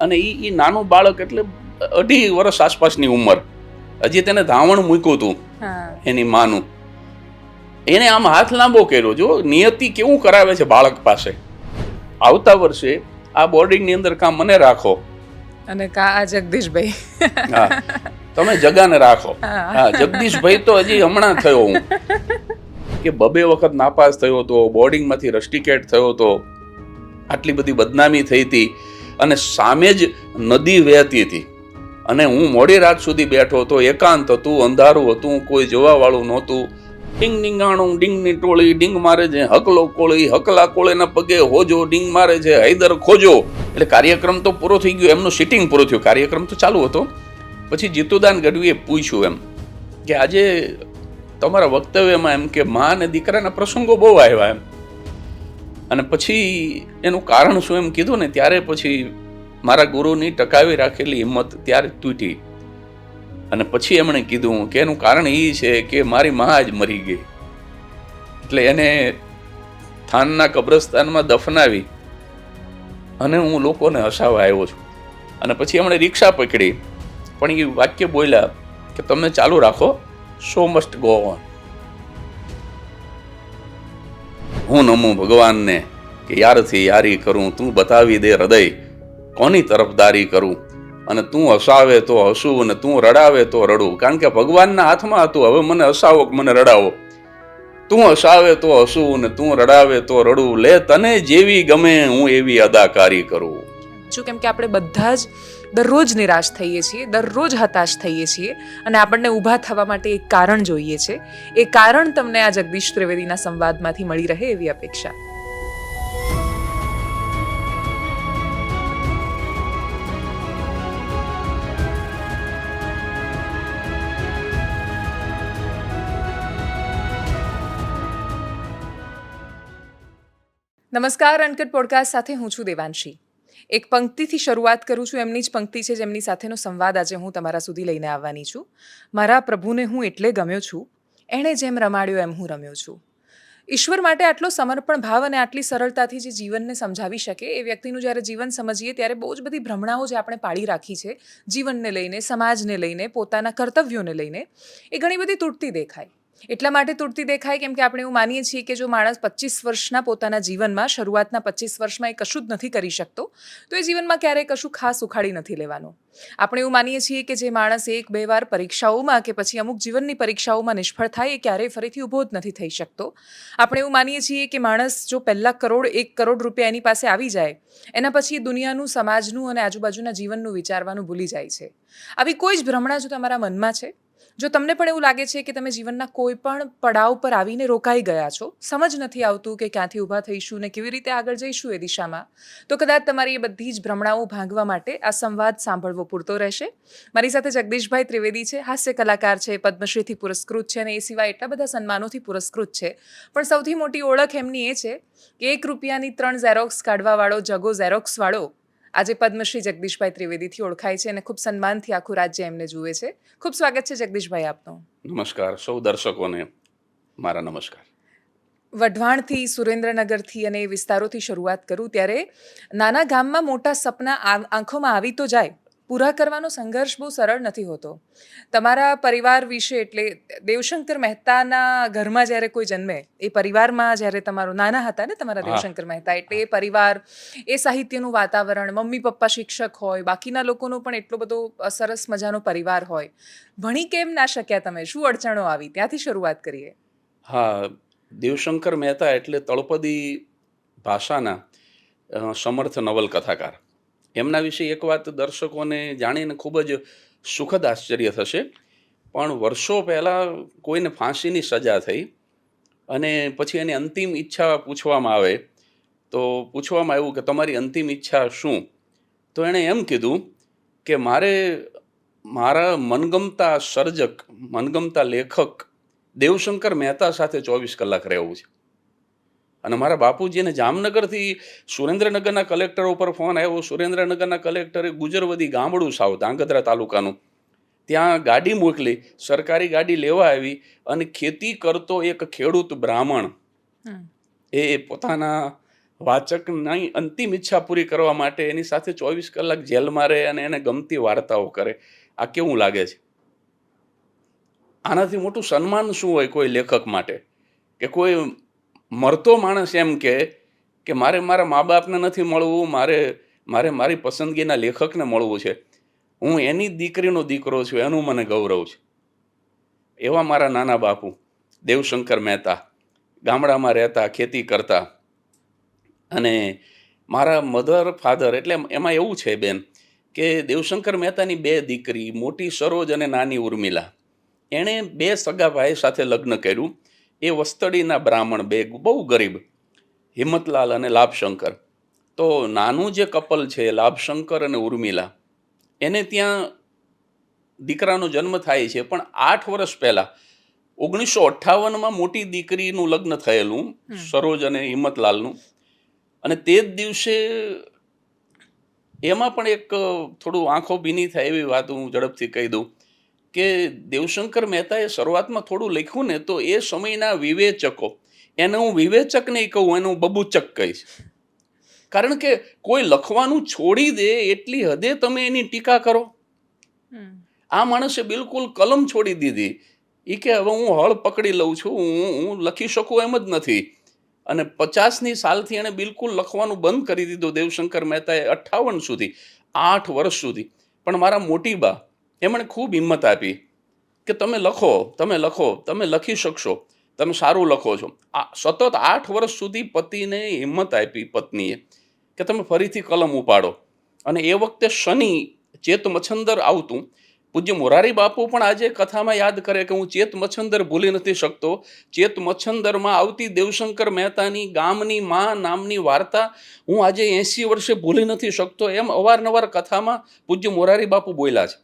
અને એ નાનું બાળક એટલે 2.5 વર્ષ આસપાસની ઉંમર, હજી તેને ધાવણ મૂક્યું હતું એની માનું, એને આમ હાથ લાંબો કર્યો. જો નિયતિ કેવું કરાવે છે બાળક પાસે. આવતા વર્ષે આ બોર્ડિંગની અંદર કાં મને રાખો અને કા આ જગદીશભાઈ, હા તમે જગાને રાખો. હા, જગદીશભાઈ તો હજી હમણાં થયો હું કે 2 વખત નાપાસ થયો હતો, બોર્ડિંગમાંથી રસ્ટિકેટ થયો હતો, આટલી બધી બદનામી થઈ હતી, અને સામે જ નદી વહેતી હતી, અને હું મોડી રાત સુધી બેઠો હતો. એકાંત હતું, અંધારું હતું, કોઈ જોવા વાળું નહોતું. ડીંગ ડીંગાણું, ડીંગની ટોળી ડીંગ મારે છે, હકલો કોળી હકલા કોળેના પગે હોજો ડીંગ મારે છે, હૈદર ખોજો. એટલે કાર્યક્રમ તો પૂરો થઈ ગયો, એમનું સિટિંગ પૂરું થયું, કાર્યક્રમ તો ચાલુ હતો. પછી જીતુદાન ગઢવીએ પૂછ્યું એમ કે આજે તમારા વક્તવ્યમાં એમ કે મા અને દીકરાના પ્રસંગો બહુ આવ્યા એમ, અને પછી એનું કારણ શું એમ કીધું ને, ત્યારે પછી મારા ગુરુની ટકાવી રાખેલી હિંમત ત્યારે તૂટી. અને પછી એમણે કીધું કે એનું કારણ એ છે કે મારી મા જ મરી ગઈ, એટલે એને થાનના કબ્રસ્તાનમાં દફનાવી અને હું લોકોને હસાવવા આવ્યો છું. અને પછી એમણે રિક્ષા પકડી, પણ એ વાક્ય બોલ્યા કે તમે ચાલુ રાખો, શો મસ્ટ ગો ઓન. હું નમું ભગવાનને કે યારથી યારી કરું, તું બતાવી દે હૃદય કોની તરફદારી કરું, અને તું હસાવે તો હસું અને તું રડાવે તો રડું. કારણ કે ભગવાનના હાથમાં હતું, હવે મને હસાવો કે મને રડાવો. તું હસાવે તો હસું અને તું રડાવે તો રડું, લે તને જેવી ગમે હું એવી અદાકારી કરું. શું કેમ કે આપણે બધા જ દરરોજ નિરાશ થઈએ છીએ, દરરોજ હતાશ થઈએ છીએ, અને આપણને ઊભા થવા માટે એક કારણ જોઈએ છે. એ કારણ તમને આ જગદીશ ત્રિવેદીના સંવાદમાંથી મળી રહે એવી અપેક્ષા. નમસ્કાર, અનકટ પોડકાસ્ટ સાથે હું છું દેવાંશી. એક પંક્તિથી શરૂઆત કરું છું, એમની જ પંક્તિ છે જેમની સાથેનો સંવાદ આજે હું તમારા સુધી લઈને આવવાની છું. મારા પ્રભુને હું એટલે ગમ્યો છું, એણે જેમ રમાડ્યો એમ હું રમ્યો છું. ઈશ્વર માટે આટલો સમર્પણ ભાવ અને આટલી સરળતાથી જે જીવનને સમજાવી શકે એ વ્યક્તિનું જ્યારે જીવન સમજીએ ત્યારે બહુ જ બધી ભ્રમણાઓ જે આપણે પાડી રાખી છે જીવનને લઈને, સમાજને લઈને, પોતાના કર્તવ્યોને લઈને, એ ઘણી બધી તૂટતી દેખાય. એટલા માટે તૂટતી દેખાય કેમ કે આપણે એવું માનીએ છીએ કે જો માણસ 25 વર્ષના પોતાના જીવનમાં, શરૂઆતના 25 વર્ષમાં એ કશું જ નથી કરી શકતો, તો એ જીવનમાં ક્યારેય કશું ખાસ ઉખાડી નથી લેવાનું. આપણે એવું માનીએ છીએ કે જે માણસ 1-2 વાર પરીક્ષાઓમાં કે પછી અમુક જીવનની પરીક્ષાઓમાં નિષ્ફળ થાય એ ક્યારેય ફરીથી ઊભો જ નથી થઈ શકતો. આપણે એવું માનીએ છીએ કે માણસ જો પહેલા 1 કરોડ રૂપિયા એની પાસે આવી જાય, એના પછી દુનિયાનું, સમાજનું અને આજુબાજુના જીવનનું વિચારવાનું ભૂલી જાય છે. આવી કોઈ જ ભ્રમણા જો તમારા મનમાં છે, જો તમને પણ એવું લાગે છે કે તમે જીવનના કોઈ પણ પડાવ પર આવીને રોકાઈ ગયા છો, સમજ નથી આવતું કે ક્યાંથી ઊભા થઈશું ને કેવી રીતે આગળ જઈશું એ દિશામાં, તો કદાચ તમારી એ બધી જ ભ્રમણાઓ ભાંગવા માટે આ સંવાદ સાંભળવો પૂરતો રહેશે. મારી સાથે જગદીશભાઈ ત્રિવેદી છે, હાસ્ય કલાકાર છે, પદ્મશ્રીથી પુરસ્કૃત છે, અને એ સિવાય એટલા બધા સન્માનોથી પુરસ્કૃત છે. પણ સૌથી મોટી ઓળખ એમની એ છે કે 1 રૂપિયાની 3 ઝેરોક્સ કાઢવાવાળો, જગો ઝેરોક્સવાળો આજે પદ્મશ્રી જગદીશભાઈ ત્રિવેદીથી ઓળખાય છે અને ખૂબ સન્માનથી આખું રાજ્ય એમને જુએ છે. ખૂબ સ્વાગત છે જગદીશભાઈ આપનું. નમસ્કાર સૌ દર્શકોને, મારા નમસ્કાર. વઢવાણથી, સુરેન્દ્રનગરથી અને એ વિસ્તારોથી શરૂઆત કરું ત્યારે નાના ગામમાં મોટા સપના આંખોમાં આવી તો જાય, પૂરા કરવાનો સંઘર્ષ બહુ સરળ નથી હોતો. તમારા પરિવાર વિશે, એટલે દેવશંકર મહેતાના ઘરમાં જ્યારે કોઈ જન્મે, એ પરિવારમાં જ્યારે નાના હતા ને તમારા દેવશંકર મહેતા, એટલે એ પરિવાર, એ સાહિત્યનું વાતાવરણ, મમ્મી પપ્પા શિક્ષક હોય, બાકીના લોકોનો પણ એટલો બધો સરસ મજાનો પરિવાર હોય, ભણી કેમ ના શક્યા તમે? શું અડચણો આવી? ત્યાંથી શરૂઆત કરીએ. હા, દેવશંકર મહેતા એટલે તળપદી ભાષાના સમર્થ નવલકથાકાર. એમના વિશે એક વાત દર્શકોને જાણીને ખૂબ જ સુખદ આશ્ચર્ય થશે, પણ વર્ષો પહેલાં કોઈને ફાંસીની સજા થઈ અને પછી એની અંતિમ ઈચ્છા પૂછવામાં આવે તો પૂછવામાં આવ્યું કે તમારી અંતિમ ઈચ્છા શું? તો એણે એમ કીધું કે મારે મારા મનગમતા સર્જક, મનગમતા લેખક દેવશંકર મહેતા સાથે 24 કલાક રહેવું છે. અને મારા બાપુજીને જામનગરથી સુરેન્દ્રનગરના કલેક્ટર ઉપર ફોન આવ્યો. સુરેન્દ્રનગરના કલેક્ટરે ગુજરવદી ગામડું સાવ ધાંગધ્રા તાલુકાનું, ત્યાં ગાડી મોકલી, સરકારી ગાડી લેવા આવી, અને ખેતી કરતો એક ખેડૂત બ્રાહ્મણ એ પોતાના વાચકની અંતિમ ઈચ્છા પૂરી કરવા માટે એની સાથે 24 કલાક જેલમાં રહે અને એને ગમતી વાર્તાઓ કરે. આ કેવું લાગે છે? આનાથી મોટું સન્માન શું હોય કોઈ લેખક માટે? કે કોઈ મરતો માણસ એમ કે મારે મારા મા બાપને નથી મળવું, મારે મારી પસંદગીના લેખકને મળવું છે, હું એની દીકરીનો દીકરો છું, એનું મને ગૌરવ છે. એવા મારા નાના બાપુ દેવશંકર મહેતા ગામડામાં રહેતા, ખેતી કરતા. અને મારા મધર ફાધર, એટલે એમાં એવું છે બેન કે દેવશંકર મહેતાની 2 દીકરી, મોટી સરોજ અને નાની ઉર્મિલા, એણે 2 સગા ભાઈ સાથે લગ્ન કર્યું. એ વસ્તડીના બ્રાહ્મણ, 2 બહુ ગરીબ, હિંમતલાલ અને લાભશંકર. તો નાનું જે કપલ છે લાભશંકર અને ઉર્મિલા, એને ત્યાં દીકરાનો જન્મ થાય છે. પણ 8 વર્ષ પહેલાં 1958માં મોટી દીકરીનું લગ્ન થયેલું, સરોજ અને હિંમતલાલનું. અને તે જ દિવસે એમાં પણ એક થોડું આંખો ભીની થાય એવી વાત હું ઝડપથી કહી દઉં કે દેવશંકર મહેતાએ શરૂઆતમાં થોડું લખ્યું ને, તો એ સમયના વિવેચકો, એને હું વિવેચક નહીં કહું, એને હું બબૂચક કહીશ. કારણ કે કોઈ લખવાનું છોડી દે એટલી હદે તમે એની ટીકા કરો. આ માણસે બિલકુલ કલમ છોડી દીધી. એ કે હવે હું હળ પકડી લઉં છું, હું લખી શકું એમ જ નથી. અને 50ની સાલથી એણે બિલકુલ લખવાનું બંધ કરી દીધું. દેવશંકર મહેતાએ 58 સુધી, 8 વર્ષ સુધી. પણ મારા મોટી બા એમણે ખૂબ હિંમત આપી કે તમે લખો, તમે લખી શકશો, તમે સારું લખો છો. સતત 8 વર્ષ સુધી પતિને હિંમત આપી પત્નીએ કે તમે ફરીથી કલમ ઉપાડો. અને એ વખતે શનિ ચેત મચ્છંદર આવતું. પૂજ્ય મોરારી બાપુ પણ આજે કથામાં યાદ કરે કે હું ચેત મચ્છંદર ભૂલી નથી શકતો. ચેત મચ્છંદરમાં આવતી દેવશંકર મહેતાની ગામની માં નામની વાર્તા હું આજે 80 વર્ષે ભૂલી નથી શકતો. એમ અવારનવાર કથામાં પૂજ્ય મોરારી બાપુ બોલ્યા છે.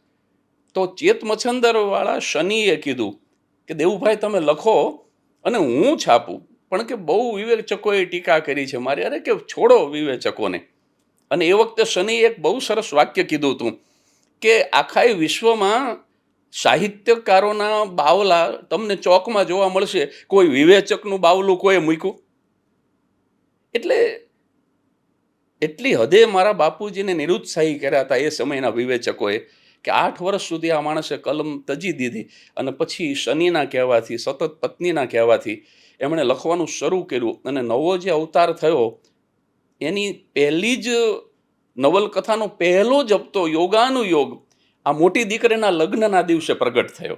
તો ચેત મચ્છંદર વાળા શનિએ કીધું કે દેવુભાઈ તમે લખો અને હું છાપું. પણ કે બહુ વિવેચકોએ ટીકા કરી છે મારી. અરે કે છોડો વિવેચકોને. અને એ વખતે શનિએ એક બહુ સરસ વાક્ય કીધું હતું કે આખા વિશ્વમાં સાહિત્યકારોના બાવલા તમને ચોકમાં જોવા મળશે, કોઈ વિવેચકનું બાવલું કોઈ મૂક્યું? એટલે એટલી હદે મારા બાપુજીને નિરુત્સાહી કર્યા હતા એ સમયના વિવેચકોએ કે 8 વર્ષ સુધી આ માણસે કલમ તજી દીધી. અને પછી શનિના કહેવાથી, સતત પત્નીના કહેવાથી એમણે લખવાનું શરૂ કર્યું. અને નવો જે અવતાર થયો એની પહેલી જ નવલકથાનો પહેલો જ હપ્તો યોગાનુયોગ આ મોટી દીકરીના લગ્નના દિવસે પ્રગટ થયો.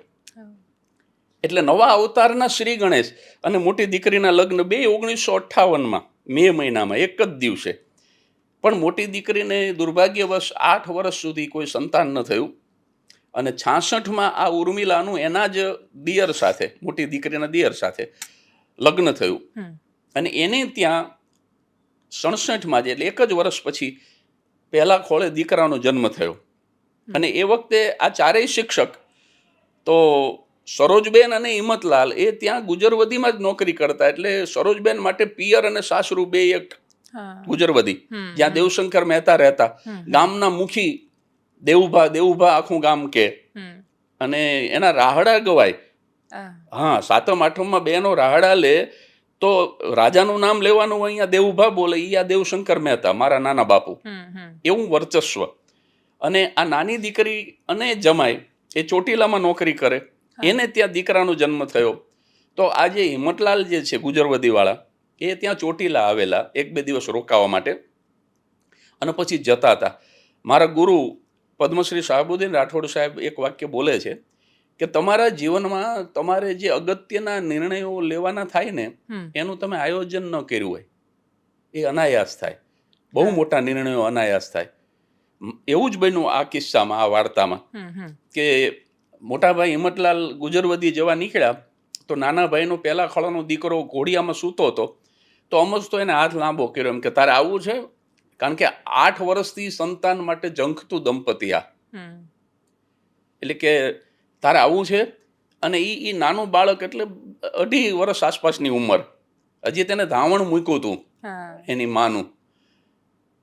એટલે નવા અવતારના શ્રી ગણેશ અને મોટી દીકરીના લગ્ન 1958માં મે મહિનામાં એક જ દિવસે. પણ મોટી દીકરીને દુર્ભાગ્યવશ 8 વર્ષ સુધી કોઈ સંતાન ન થયું. અને 66માં આ ઉર્મિલાનું એના જ દિયર સાથે, મોટી દીકરીના દિયર સાથે લગ્ન થયું. અને એને ત્યાં 67માં જ, એટલે એક જ વર્ષ પછી પહેલા ખોળે દીકરાનો જન્મ થયો. અને એ વખતે આ 4 શિક્ષક, તો સરોજબેન અને હિંમતલાલ એ ત્યાં ગુજરવદીમાં જ નોકરી કરતા. એટલે સરોજબેન માટે પિયર અને સાસરુ 2 એક ગુજરવદી, જ્યાં દેવશંકર મહેતા રહેતા. ગામના મુખી દેવુભા આખું ગામ કે. અને એના રાહડા ગવાય. હા, 7મ 8મમાં બેનો રાહડા લે તો રાજાનું નામ લેવાનું અહીંયા દેવુભા બોલે, ઈ આ દેવશંકર મહેતા મારા નાના બાપુ. એવું વર્ચસ્વ. અને આ નાની દીકરી અને જમાઈ એ ચોટીલામાં નોકરી કરે. એને ત્યાં દીકરાનો જન્મ થયો. તો આ જે હિંમતલાલ જે છે ગુજરવદીવાળા, એ ત્યાં ચોટીલા આવેલા 1-2 દિવસ રોકાવા માટે. અને પછી જતા હતા. મારા ગુરુ પદ્મશ્રી શાહબુદ્દીન રાઠોડ સાહેબ એક વાક્ય બોલે છે કે તમારા જીવનમાં તમારે જે અગત્યના નિર્ણયો લેવાના થાય ને, એનું તમે આયોજન ન કર્યું હોય એ અનાયાસ થાય. બહુ મોટા નિર્ણયો અનાયાસ થાય. એવું જ બન્યું આ કિસ્સામાં, આ વાર્તામાં કે મોટા ભાઈ હિંમતલાલ ગુજરવદી જવા નીકળ્યા તો નાના ભાઈનો પહેલા ખળાનો દીકરો ઘોડિયામાં સૂતો હતો. તો અમજ તો એને હાથ લાંબો કર્યો એમ કે તારે આવવું છે? કારણ કે 8 વર્ષથી સંતાન માટે ઝંખતું દંપતી આ. એટલે કે તારે આવવું છે? અને એ નાનું બાળક, એટલે 2.5 વર્ષ આસપાસની ઉંમર, હજી તેને ધાવણ મૂક્યું હતું એની માનું.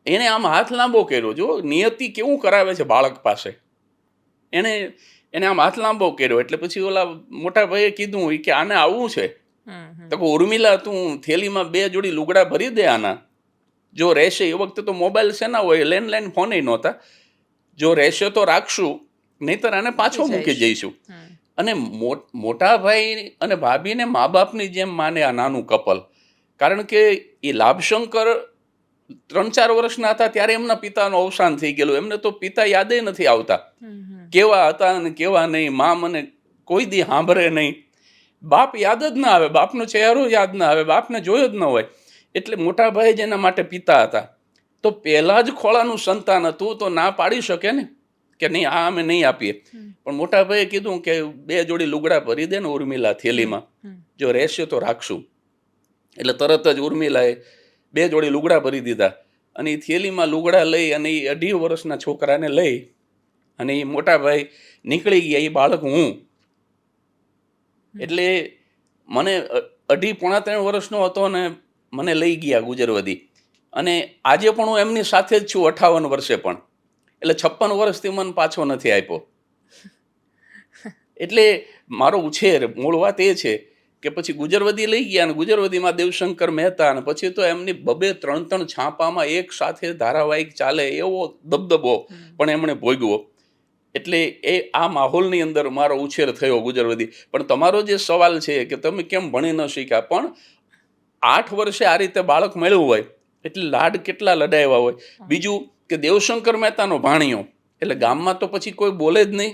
એને આમ હાથ લાંબો કર્યો. જો નિયતિ કેવું કરાવે છે બાળક પાસે. એને આમ હાથ લાંબો કર્યો. એટલે પછી ઓલા મોટા ભાઈએ કીધું કે આને આવવું છે? તો ઉર્મિલા તું થેલીમાં 2 જોડી લુગડા ભરી દે આના, જો રહેશે, એ વખતે તો મોબાઈલ શેના હોય, લેન્ડલાઇન ફોન નહોતા, જો રહેશે તો રાખશું, નહીંતર આને પાછો મૂકી જઈશું. અને મોટા ભાઈ અને ભાભીને મા બાપની જેમ માને આ નાનું કપલ. કારણ કે એ લાભશંકર 3-4 વર્ષના હતા ત્યારે એમના પિતાનું અવસાન થઈ ગયેલું. એમને તો પિતા યાદે નથી આવતા, કેવા હતા અને કેવા નહીં. મા મને કોઈ દી સાંભળે નહીં, બાપ યાદ જ ના આવે, બાપનો ચહેરો યાદ ના આવે, બાપને જોયો જ ન હોય. એટલે મોટા ભાઈ જ એના માટે પિતા હતા. તો પહેલાં જ ખોળાનું સંતાન હતું તો ના પાડી શકે ને કે નહીં, આ અમે નહીં આપીએ. પણ મોટા ભાઈએ કીધું કે 2 જોડી લુગડા ભરી દે ને ઉર્મિલા થેલીમાં, જો રહેશે તો રાખશું. એટલે તરત જ ઉર્મિલાએ 2 જોડી લુગડા ભરી દીધા અને એ થેલીમાં લુગડા લઈ અને એ 18 વર્ષના છોકરાને લઈ અને એ મોટા ભાઈ નીકળી ગયા. એ બાળક હું. એટલે મને 2.5-3 વર્ષનો હતો ને મને લઈ ગયા ગુજરવદી. અને આજે પણ હું એમની સાથે જ છું, 58 વર્ષે પણ. એટલે 56 વર્ષથી મને પાછો નથી આપ્યો. એટલે મારો ઉછેર, મૂળ વાત એ છે કે પછી ગુજરવદી લઈ ગયા અને ગુજરવદીમાં દેવશંકર મહેતા, અને પછી તો એમની 2-3 છાપામાં એક સાથે ધારાવાહિક ચાલે એવો દબદબો પણ એમણે ભોગવો. એટલે એ આ માહોલની અંદર મારો ઉછેર થયો ગુજરવદી. પણ તમારો જે સવાલ છે કે તમે કેમ ભણી ન શીખ્યા, પણ 8 વર્ષે આ રીતે બાળક મળ્યું હોય એટલે લાડ કેટલા લડાવ્યા હોય. બીજું કે દેવશંકર મહેતાનો ભાણિયો, એટલે ગામમાં તો પછી કોઈ બોલે જ નહીં.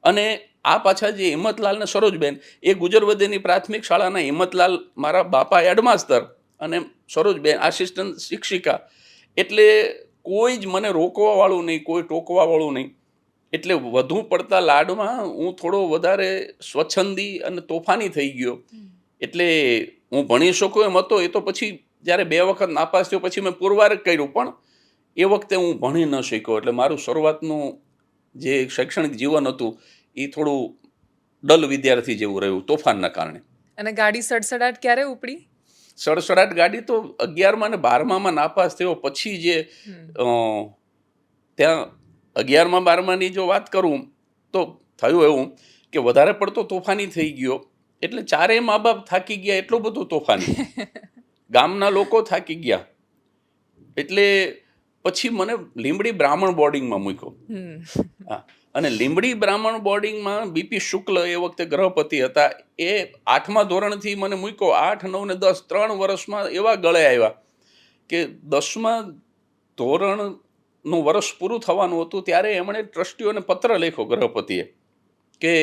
અને આ પાછા જે હિંમતલાલ ને સરોજબેન, એ ગુજરવદીની પ્રાથમિક શાળાના હિંમતલાલ મારા બાપા હેડમાસ્તર અને સરોજબેન આસિસ્ટન્ટ શિક્ષિકા. એટલે કોઈ જ મને રોકવાવાળું નહીં, કોઈ ટોકવાવાળું નહીં. એટલે વધુ પડતા લાડમાં હું થોડો વધારે સ્વચ્છંદી અને તોફાની થઈ ગયો. એટલે હું ભણી શકું એમ હતો. એ તો પછી જ્યારે 2 વખત નાપાસ થયો પછી મેં પુરવાર કર્યું, પણ એ વખતે હું ભણી ન શક્યો. એટલે મારું શરૂઆતનું જે શૈક્ષણિક જીવન હતું એ થોડું ડલ વિદ્યાર્થી જેવું રહ્યું તોફાનના કારણે. અને ગાડી સડસડાટ ક્યારે ઉપડી? સડસડાટ ગાડી તો 11માં અને 12માં નાપાસ થયો પછી જે ત્યાં 11માં 12માની જો વાત કરું તો થયું એવું કે વધારે પડતો તોફાની થઈ ગયો. એટલે 4 મા બાપ થાકી ગયા, એટલું બધું તોફાની. ગામના લોકો થાકી ગયા. એટલે પછી મને લીંબડી બ્રાહ્મણ બોર્ડિંગમાં મૂક્યો. હા, અને લીંબડી બ્રાહ્મણ બોર્ડિંગમાં બીપી શુક્લ એ વખતે ગ્રહપતિ હતા. એ 8મા ધોરણથી મને મૂક્યો. 8, 9 ને 10 3 વર્ષમાં એવા ગળે આવ્યા કે 10મા ધોરણનું વર્ષ પૂરું થવાનું હતું ત્યારે એમણે ટ્રસ્ટીઓને પત્ર લખ્યો ગ્રહપતિએ કે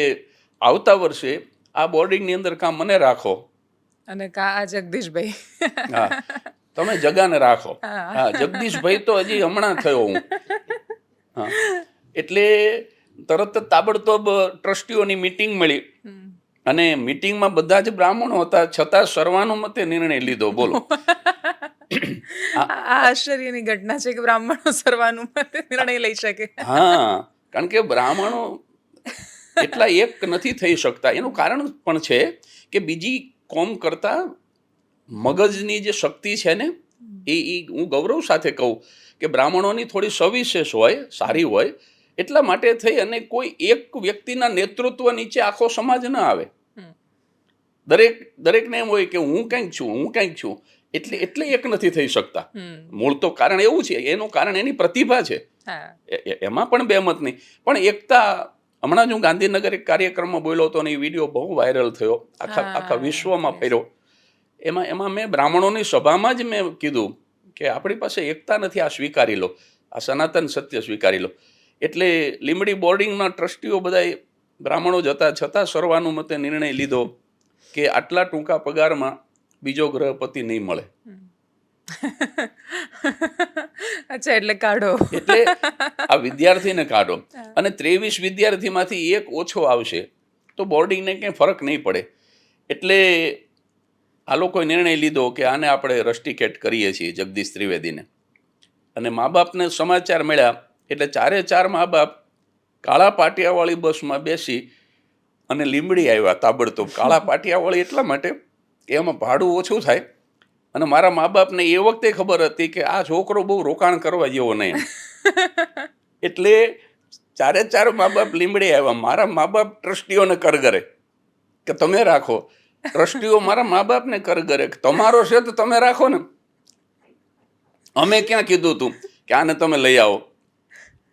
આવતા વર્ષે આ બોર્ડિંગની અંદર કાં મને રાખો અને કાં આ જગદીશભાઈ, હા તમે જગાને રાખો. હા, જગદીશભાઈ તો હજી હમણાં થયો હું. હા, એટલે તરત જ તાબડતોબ ટ્રસ્ટીઓની મિટિંગ મળી અને મિટિંગમાં બધા જ બ્રાહ્મણો હતા, છતાં સર્વાનુમતે નિર્ણય લીધો. બોલો, આ આશ્ચર્યની ઘટના છે કે બ્રાહ્મણો સર્વાનુમતે નિર્ણય લઈ શકે. હા, કારણ કે બ્રાહ્મણો એટલા એક નથી થઈ શકતા. એનું કારણ પણ છે કે બીજી કોમ કરતા મગજની જે શક્તિ છે ને એ હું ગૌરવ સાથે કહું કે બ્રાહ્મણોની થોડી સવિશેષ હોય, સારી હોય. એટલા માટે થઈ અને કોઈ એક વ્યક્તિના નેતૃત્વ નીચે આખો સમાજ ન આવે. દરેકને એમ હોય કે હું કંઈક છું. એટલે એક નથી થઈ શકતા. મૂળ તો કારણ એવું છે, એનું કારણ એની પ્રતિભા છે, એમાં પણ બેમત નહીં. પણ એકતા, હમણાં જ હું ગાંધીનગર એક કાર્યક્રમમાં બોલ્યો હતો અને એ વિડીયો બહુ વાયરલ થયો, આખા વિશ્વમાં ફર્યો. એમાં મેં બ્રાહ્મણોની સભામાં જ મેં કીધું કે આપણી પાસે એકતા નથી, આ સ્વીકારી લો, આ સનાતન સત્ય સ્વીકારી લો. એટલે લીંબડી બોર્ડિંગના ટ્રસ્ટીઓ બધા બ્રાહ્મણો જ હતા, છતાં સર્વાનુમતે નિર્ણય લીધો કે આટલા ટૂંકા પગારમાં બીજો ગ્રહપતિ નહીં મળે. અચ્છા, એટલે કાઢો. એટલે આ વિદ્યાર્થીને કાઢો અને 23 વિદ્યાર્થીમાંથી એક ઓછો આવશે તો બોર્ડિંગને કંઈ ફરક નહીં પડે. એટલે આ લોકોએ નિર્ણય લીધો કે આને આપણે રસ્ટિકેટ કરીએ છીએ, જગદીશ ત્રિવેદીને. અને મા બાપને સમાચાર મળ્યા એટલે 4 મા બાપ કાળા પાટિયાવાળી બસમાં બેસી અને લીંબડી આવ્યા તાબડતોબ. કાળા પાટિયાવાળી એટલા માટે કે એમાં ભાડું ઓછું થાય અને મારા મા બાપને એ વખતે ખબર હતી કે આ છોકરો બહુ રોકાણ કરવા જેવો નહીં. એટલે 4 મા બાપ લીંબડી આવ્યા. મારા મા બાપ ટ્રસ્ટીઓને કરગરે કે તમે રાખો, ટ્રસ્ટીઓ મારા મા બાપને કરગરે કે તમારો છે તો તમે રાખો ને. અમે ક્યાં કીધું હતું કે આને તમે લઈ આવો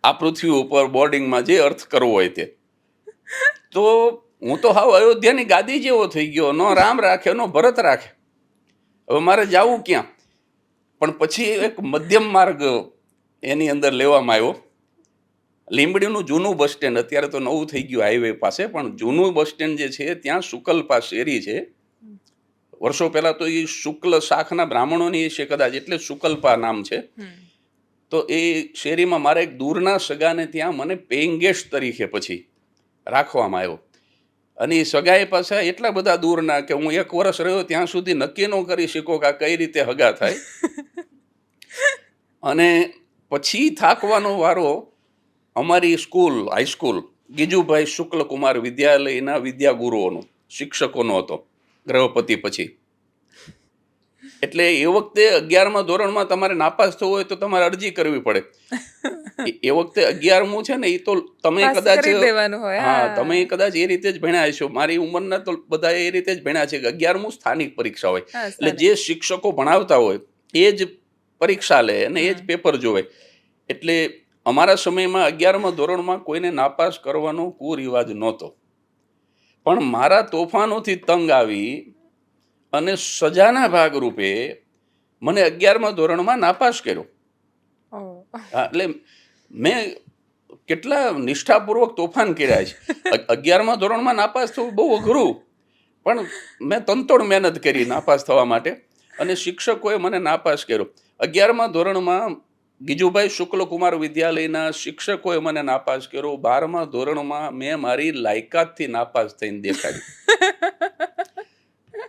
આ પૃથ્વી ઉપર બોર્ડિંગમાં જે અર્થ કરવો હોય તે. તો હું તો હાવ અયોધ્યાની ગાદી જેવો થઈ ગયો, નો રામ રાખે નો ભરત રાખે, હવે મારે જવું ક્યાં? પણ પછી એક મધ્યમ માર્ગ એની અંદર લેવામાં આવ્યો. લીંબડીનું જૂનું બસ સ્ટેન્ડ, અત્યારે તો નવું થઈ ગયું હાઈવે પાસે, પણ જૂનું બસ સ્ટેન્ડ જે છે ત્યાં શુકલપા શેરી છે. વર્ષો પહેલા તો એ શુક્લ શાખના બ્રાહ્મણોની છે કદાચ, એટલે શુકલપા નામ છે. તો એ શેરીમાં મારા એક દૂરના સગાને ત્યાં મને પેઇંગ ગેસ્ટ તરીકે પછી રાખવામાં આવ્યો. અને એ સગાઈ પાસે એટલા બધા દૂરના કે હું 1 વર્ષ રહ્યો ત્યાં સુધી નક્કી ન કરી શકો કે આ કઈ રીતે હગા થાય. અને પછી થાકવાનો વારો અમારી સ્કૂલ, હાઈસ્કૂલ ગીજુભાઈ શુક્લ કુમાર વિદ્યાલયના વિદ્યાગુરુઓનો, શિક્ષકોનો હતો, ગૃહપતિ પછી. એટલે એ વખતે 11મા ધોરણમાં તમારે નાપાસ થવું હોય તો તમારે અરજી કરવી પડે. એ વખતે 11મું છે ને, એ તો તમે કદાચ, હા, તમે કદાચ એ રીતે જ ભણ્યા છો. મારી ઉંમરના તો બધા એ રીતે જ ભણ્યા છે કે 11મું સ્થાનિક પરીક્ષા હોય, એટલે જે શિક્ષકો ભણાવતા હોય એ જ પરીક્ષા લે અને એ જ પેપર જોવે. એટલે અમારા સમયમાં 11મા ધોરણમાં કોઈને નાપાસ કરવાનો કુરિવાજ નહોતો. પણ મારા તોફાનોથી તંગ આવી અને સજાના ભાગરૂપે મને 11મા ધોરણમાં નાપાસ કર્યો. એટલે મેં કેટલા નિષ્ઠાપૂર્વક તોફાન કર્યા છે. 11મા ધોરણમાં નાપાસ થવું બહુ અઘરું, પણ મેં તનતોડ મહેનત કરી નાપાસ થવા માટે, અને શિક્ષકોએ મને નાપાસ કર્યો. 11મા ધોરણમાં ગીજુભાઈ શુક્લ કુમાર વિદ્યાલયના શિક્ષકોએ મને નાપાસ કર્યો. 12મા ધોરણમાં મેં મારી લાયકાતથી નાપાસ થઈને દેખાડ્યું.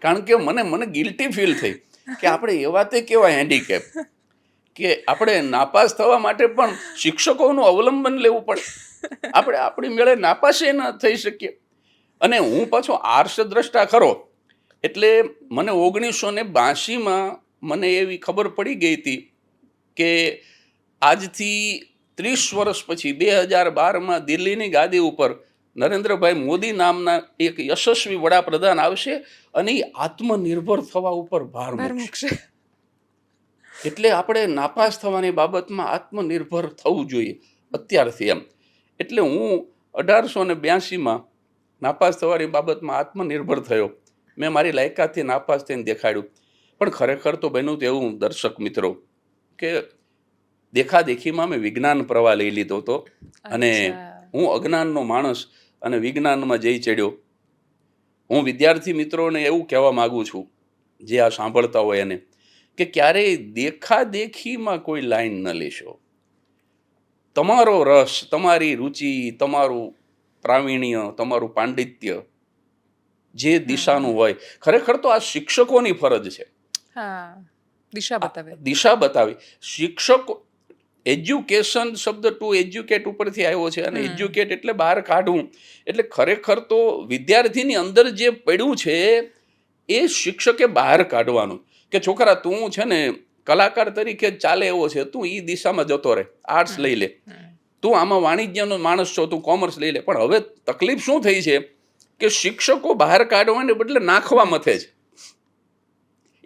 કારણ કે મને ગિલ્ટી ફીલ થઈ કે આપણે એવા તે કેવા હેન્ડીકેપ કે આપણે નાપાસ થવા માટે પણ શિક્ષકોનું અવલંબન લેવું પડે. આપણે આપણી મેળે નાપાસે ન થઈ શકીએ. અને હું પાછો આર્ષ દ્રષ્ટા ખરો, એટલે મને 1982માં મને એવી ખબર પડી ગઈ હતી કે આજથી 30 વર્ષ પછી 2012માં દિલ્હીની ગાદી ઉપર નરેન્દ્રભાઈ મોદી નામના એક યશસ્વી વડાપ્રધાન આવશે અને એ આત્મનિર્ભર થવા ઉપર ભાર મૂકશે. એટલે આપણે નાપાસ થવાની બાબતમાં આત્મનિર્ભર થવું જોઈએ અત્યારથી એમ. એટલે હું 1882માં નાપાસ થવાની બાબતમાં આત્મનિર્ભર થયો. મેં મારી લાયકાતથી નાપાસ થઈને દેખાડ્યું. પણ ખરેખર તો બન્યું તો એવું, દર્શક મિત્રો, કે દેખાદેખીમાં મેં વિજ્ઞાન પ્રવાહ લઈ લીધો હતો અને હું અજ્ઞાનનો માણસ અને વિજ્ઞાનમાં જઈ ચડ્યો. હું વિદ્યાર્થી મિત્રોને એવું કહેવા માગું છું, જે આ સાંભળતા હોય એને, કે ક્યારેય દેખાદેખીમાં કોઈ લાઈન ન લેશો. તમારો રસ, તમારી રુચિ, તમારું પ્રાવીણ્ય, તમારું પાંડિત્ય જે દિશાનું હોય, ખરેખર તો આ શિક્ષકોની ફરજ છે દિશા બતાવી. શિક્ષકો, એજ્યુકેશન શબ્દ ટુ એજ્યુકેટ ઉપરથી આવ્યો છે, અને એજ્યુકેટ એટલે બહાર કાઢવું. એટલે ખરેખર તો વિદ્યાર્થીની અંદર જે પડ્યું છે એ શિક્ષકે બહાર કાઢવાનું. કે છોકરા, તું છે ને કલાકાર તરીકે ચાલે એવો છે, તું એ દિશામાં જતો રહે, આર્ટ્સ લઈ લે. તું આમાં વાણિજ્યનો માણસ છો, તું કોમર્સ લઈ લે. પણ હવે તકલીફ શું થઈ છે કે શિક્ષકો બહાર કાઢવાને બદલે નાખવા મથે છે.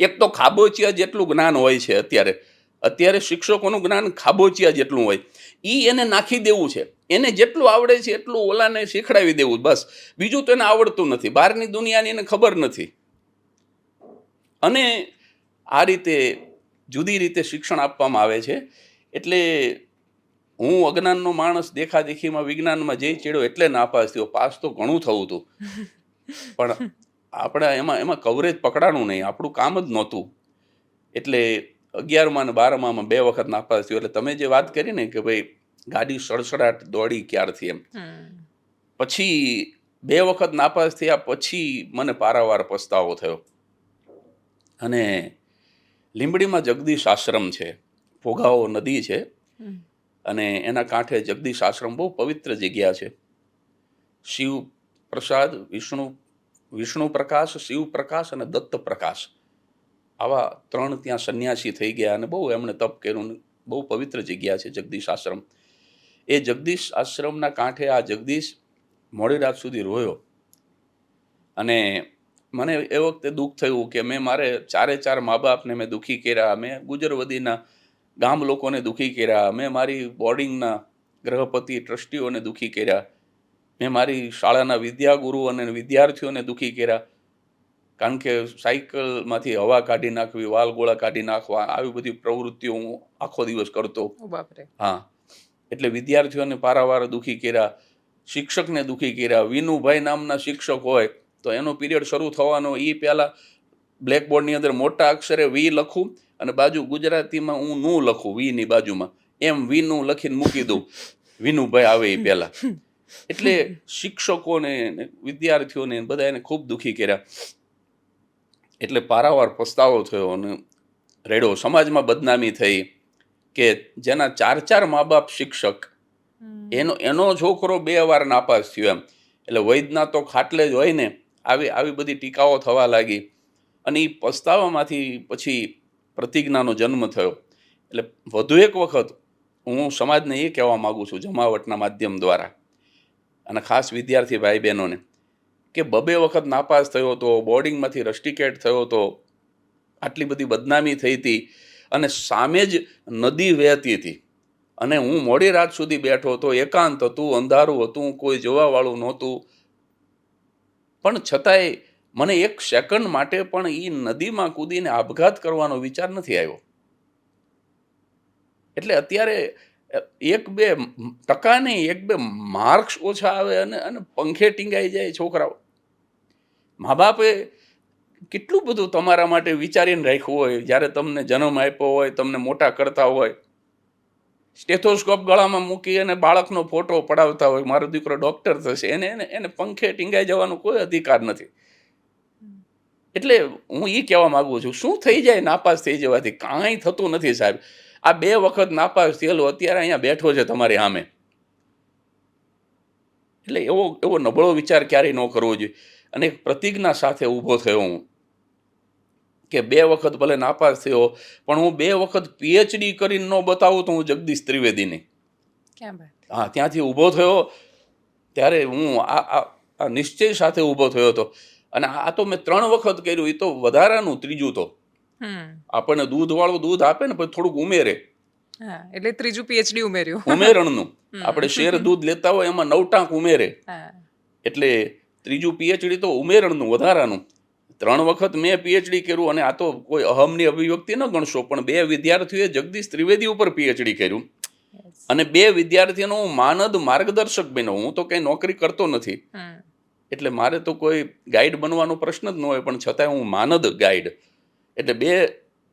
એક તો ખાબોચિયા જેટલું જ્ઞાન હોય છે અત્યારે શિક્ષકોનું જ્ઞાન ખાબોચિયા જેટલું હોય, એને નાખી દેવું છે. એને જેટલું આવડે છે એટલું ઓલાને શીખડાવી દેવું, બસ. બીજું તો એને આવડતું નથી, બહારની દુનિયાની એને ખબર નથી. અને આ રીતે જુદી રીતે શિક્ષણ આપવામાં આવે છે. એટલે હું અજ્ઞાનનો માણસ દેખાદેખીમાં વિજ્ઞાનમાં જઈ ચડ્યો એટલે નાપાસ થયો. પાસ તો ઘણું થવું હતું, પણ આપણે એમાં કવરેજ પકડાણું નહીં, આપણું કામ જ નહોતું. એટલે 11માં અને 12માં 2 વખત નાપાસ થયો. એટલે તમે જે વાત કરી ને કે ભાઈ ગાડી સડસડાટ દોડી ક્યારથી, એમ પછી 2 વખત નાપાસ થયા પછી મને પારાવાર પસ્તાવો થયો. અને લીંબડીમાં જગદીશ આશ્રમ છે, ભોગાવો નદી છે, અને એના કાંઠે જગદીશ આશ્રમ બહુ પવિત્ર જગ્યા છે. શિવ પ્રસાદ, વિષ્ણુ પ્રકાશ, શિવ પ્રકાશ અને દત્ત પ્રકાશ, આવા 3 ત્યાં સંન્યાસી થઈ ગયા અને બહુ એમણે તપ કર્યું. બહુ પવિત્ર જગ્યા છે જગદીશ આશ્રમ. એ જગદીશ આશ્રમના કાંઠે આ જગદીશ મોડી રાત સુધી રોયો. અને મને એ વખતે દુઃખ થયું કે મેં મારે 4 મા બાપને મેં દુઃખી કર્યા, મેં ગુજરવદીના ગામ લોકોને દુઃખી કર્યા, મેં મારી બોર્ડિંગના ગ્રહપતિ ટ્રસ્ટીઓને દુઃખી કર્યા, મેં મારી શાળાના વિદ્યાગુરુ અને વિદ્યાર્થીઓને દુઃખી કર્યા. કારણ કે સાયકલમાંથી હવા કાઢી નાખવી, વાલગોળા કાઢી નાખવા, આવી બધી પ્રવૃત્તિઓ હું આખો દિવસ કરતો. હા, એટલે વિદ્યાર્થીઓને પારાવાર દુઃખી કર્યા, શિક્ષકને દુઃખી કર્યા. વિનુભાઈ નામના શિક્ષક હોય તો એનો પીરિયડ શરૂ થવાનો એ પહેલાં બ્લેકબોર્ડની અંદર મોટા અક્ષરે વી લખું અને બાજુ ગુજરાતીમાં હું નું લખું, વીની બાજુમાં એમ વીનું લખીને મૂકી દઉં, વિનુભાઈ આવે એ પહેલાં. એટલે શિક્ષકોને વિદ્યાર્થીઓને બધા એને ખૂબ દુઃખી કર્યા. એટલે પારાવાર પસ્તાવો થયો અને રેડો. સમાજમાં બદનામી થઈ કે જેના 4 મા બાપ શિક્ષક, એનો છોકરો 2 વાર નાપાસ થયો એમ. એટલે વૈદના તો ખાટલે જ હોય ને, આવી બધી ટીકાઓ થવા લાગી. અને એ પસ્તાવામાંથી પછી પ્રતિજ્ઞાનો જન્મ થયો. એટલે વધુ એક વખત હું સમાજને એ કહેવા માગું છું જમાવટના માધ્યમ દ્વારા, અને ખાસ વિદ્યાર્થી ભાઈ બહેનોને, કે 2 વખત નાપાસ થયો હતો, બોર્ડિંગમાંથી રસ્ટિકેટ થયો હતો, આટલી બધી બદનામી થઈ હતી, અને સામે જ નદી વહેતી હતી, અને હું મોડી રાત સુધી બેઠો હતો, એકાંત હતું, અંધારું હતું, કોઈ જોવાવાળું નહોતું. પણ છતાંય મને 1 સેકન્ડ માટે પણ એ નદીમાં કૂદીને આપઘાત કરવાનો વિચાર નથી આવ્યો. એટલે અત્યારે 1-2% નહીં, 1-2 માર્ક્સ ઓછા આવે અને પંખે ટીંગાઈ જાય છોકરાઓ. મા બાપે કેટલું બધું તમારા માટે વિચારીને રાખ્યું હોય. જ્યારે તમને જન્મ આપ્યો હોય, તમને મોટા કરતા હોય, સ્ટેથોસ્કોપ ગળામાં મૂકી અને બાળકનો ફોટો પડાવતા હોય, મારો દીકરો ડૉક્ટર થશે, એને પંખે ટીંગાઈ જવાનો કોઈ અધિકાર નથી. એટલે હું એ કહેવા માગું છું, શું થઈ જાય નાપાસ થઈ જવાથી? કાંઈ થતું નથી સાહેબ. આ 2 વખત નાપાસ થયેલો અત્યારે અહીંયા બેઠો છે તમારી સામે. એટલે એવો નબળો વિચાર ક્યારેય ન કરવો જોઈએ. અને એક પ્રતિજ્ઞા સાથે ઊભો થયો હું કે 2 વખત ભલે નાપાસ થયો, પણ હું 2 વખત PhD કરીને ન બતાવું તો હું જગદીશ ત્રિવેદીની. હા, ત્યાંથી ઊભો થયો ત્યારે હું આ નિશ્ચય સાથે ઊભો થયો હતો. અને આ તો મેં 3 વખત કર્યું, એ તો વધારાનું, ત્રીજું તો આપણને દૂધવાળું દૂધ આપે ને પછી થોડુંક ઉમેરે, એટલે ત્રીજું PhD ઉમેર્યું, ઉમેરણનું. આપણે શેર દૂધ લેતા હોય એમાં 9 ટાંક ઉમેરે, એટલે ત્રીજું PhD તો ઉમેરણનું, વધારાનું. 3 વખત મેં PhD કર્યું, અને આ તો કોઈ અહમની અભિવ્યક્તિ ન ગણશો, પણ 2 વિદ્યાર્થીઓએ જગદીશ ત્રિવેદી ઉપર PhD કર્યું, અને 2 વિદ્યાર્થીઓનો હું માનદ માર્ગદર્શક બન્યો. હું તો કંઈ નોકરી કરતો નથી, એટલે મારે તો કોઈ ગાઈડ બનવાનો પ્રશ્ન જ ન હોય, પણ છતાંય હું માનદ ગાઈડ. એટલે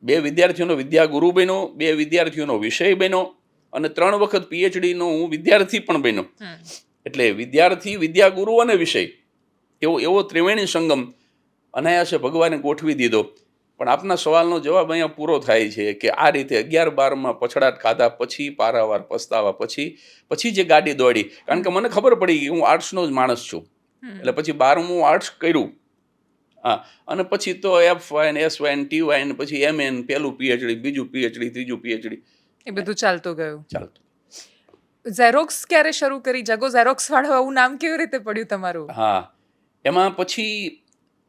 2 વિદ્યાર્થીઓનો વિદ્યાગુરુ બન્યો, 2 વિદ્યાર્થીઓનો વિષય બન્યો, અને 3 વખત PhD નો હું વિદ્યાર્થી પણ બન્યો. એટલે વિદ્યાર્થી, વિદ્યાગુરુ અને વિષય, એવો ત્રિવેણી સંગમ અનાયાસે ભગવાને ગોઠવી દીધો. પણ આપના સવાલનો જવાબ અહીંયા પૂરો થાય છે કે આ રીતે 11-12માં પછડાટ ખાધા પછી, પારાવાર પસ્તાવા પછી જે ગાડી દોડી. કારણ કે મને ખબર પડી કે હું આર્ટ્સનો જ માણસ છું, એટલે પછી 12મું આર્ટ્સ કર્યું. હા, અને પછી તો FY ને SY ને TY ને પછી MA ને પહેલું PhD, બીજું PhD, ત્રીજું PhD, એ બધું ચાલતું ગયું. ઝેરોક્સ ક્યારે શરૂ કરી? જગો ઝેરોક્સ વાળો આવું નામ કેવી રીતે પડ્યું તમારું? હા, એમાં પછી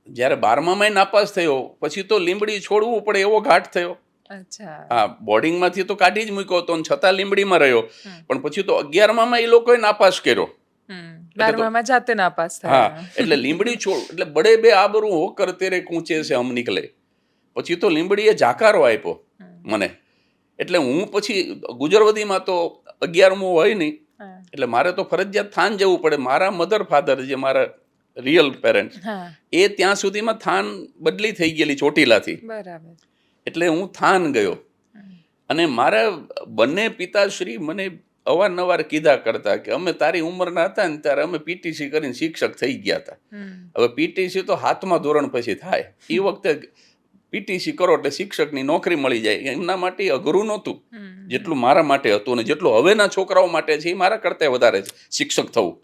જ્યારે 12માં નાપાસ થયો પછી તો લીંબડી છોડવું પડે એવો ઘાટ થયો. અચ્છા. હા, બોર્ડિંગમાંથી તો કાઢી જ મૂક્યો હતો, છતાં લીંબડીમાં રહ્યો. પણ પછી તો 11માં એ લોકોએ નાપાસ કર્યો. 12માં જાતે નાપાસ થયા. હા, એટલે લીંબડી છોડ, એટલે બડે બે આબરૂ હોકર તેરે કૂંચે છે હમ નીકળે. પછી તો લીંબડીએ જાકારો આપ્યો મને. એટલે હું પછી ગુજરવદીમાં તો 11મું હોય નહીં, એટલે મારે તો ફરજિયાત થાન જવું પડે. મારા મધર ફાધર, જે મારા રિયલ પેરેન્ટ્સ, એ ત્યાં સુધીમાં થાન બદલી થઈ ગયેલી ચોટીલાથી. બરાબર. એટલે હું થાન ગયો, અને મારા બંને પિતાશ્રી મને અવારનવાર કીધા કરતા કે અમે તારી ઉંમરના હતા ને ત્યારે અમે PTC કરીને શિક્ષક થઈ ગયા હતા. હવે PTC તો 7મા ધોરણ પછી થાય. એ વખતે PTC કરો એટલે શિક્ષકની નોકરી મળી જાય. એમના માટે અઘરું નહોતું જેટલું મારા માટે હતું, અને જેટલું હવેના છોકરાઓ માટે છે એ મારા કરતા વધારે છે શિક્ષક થવું.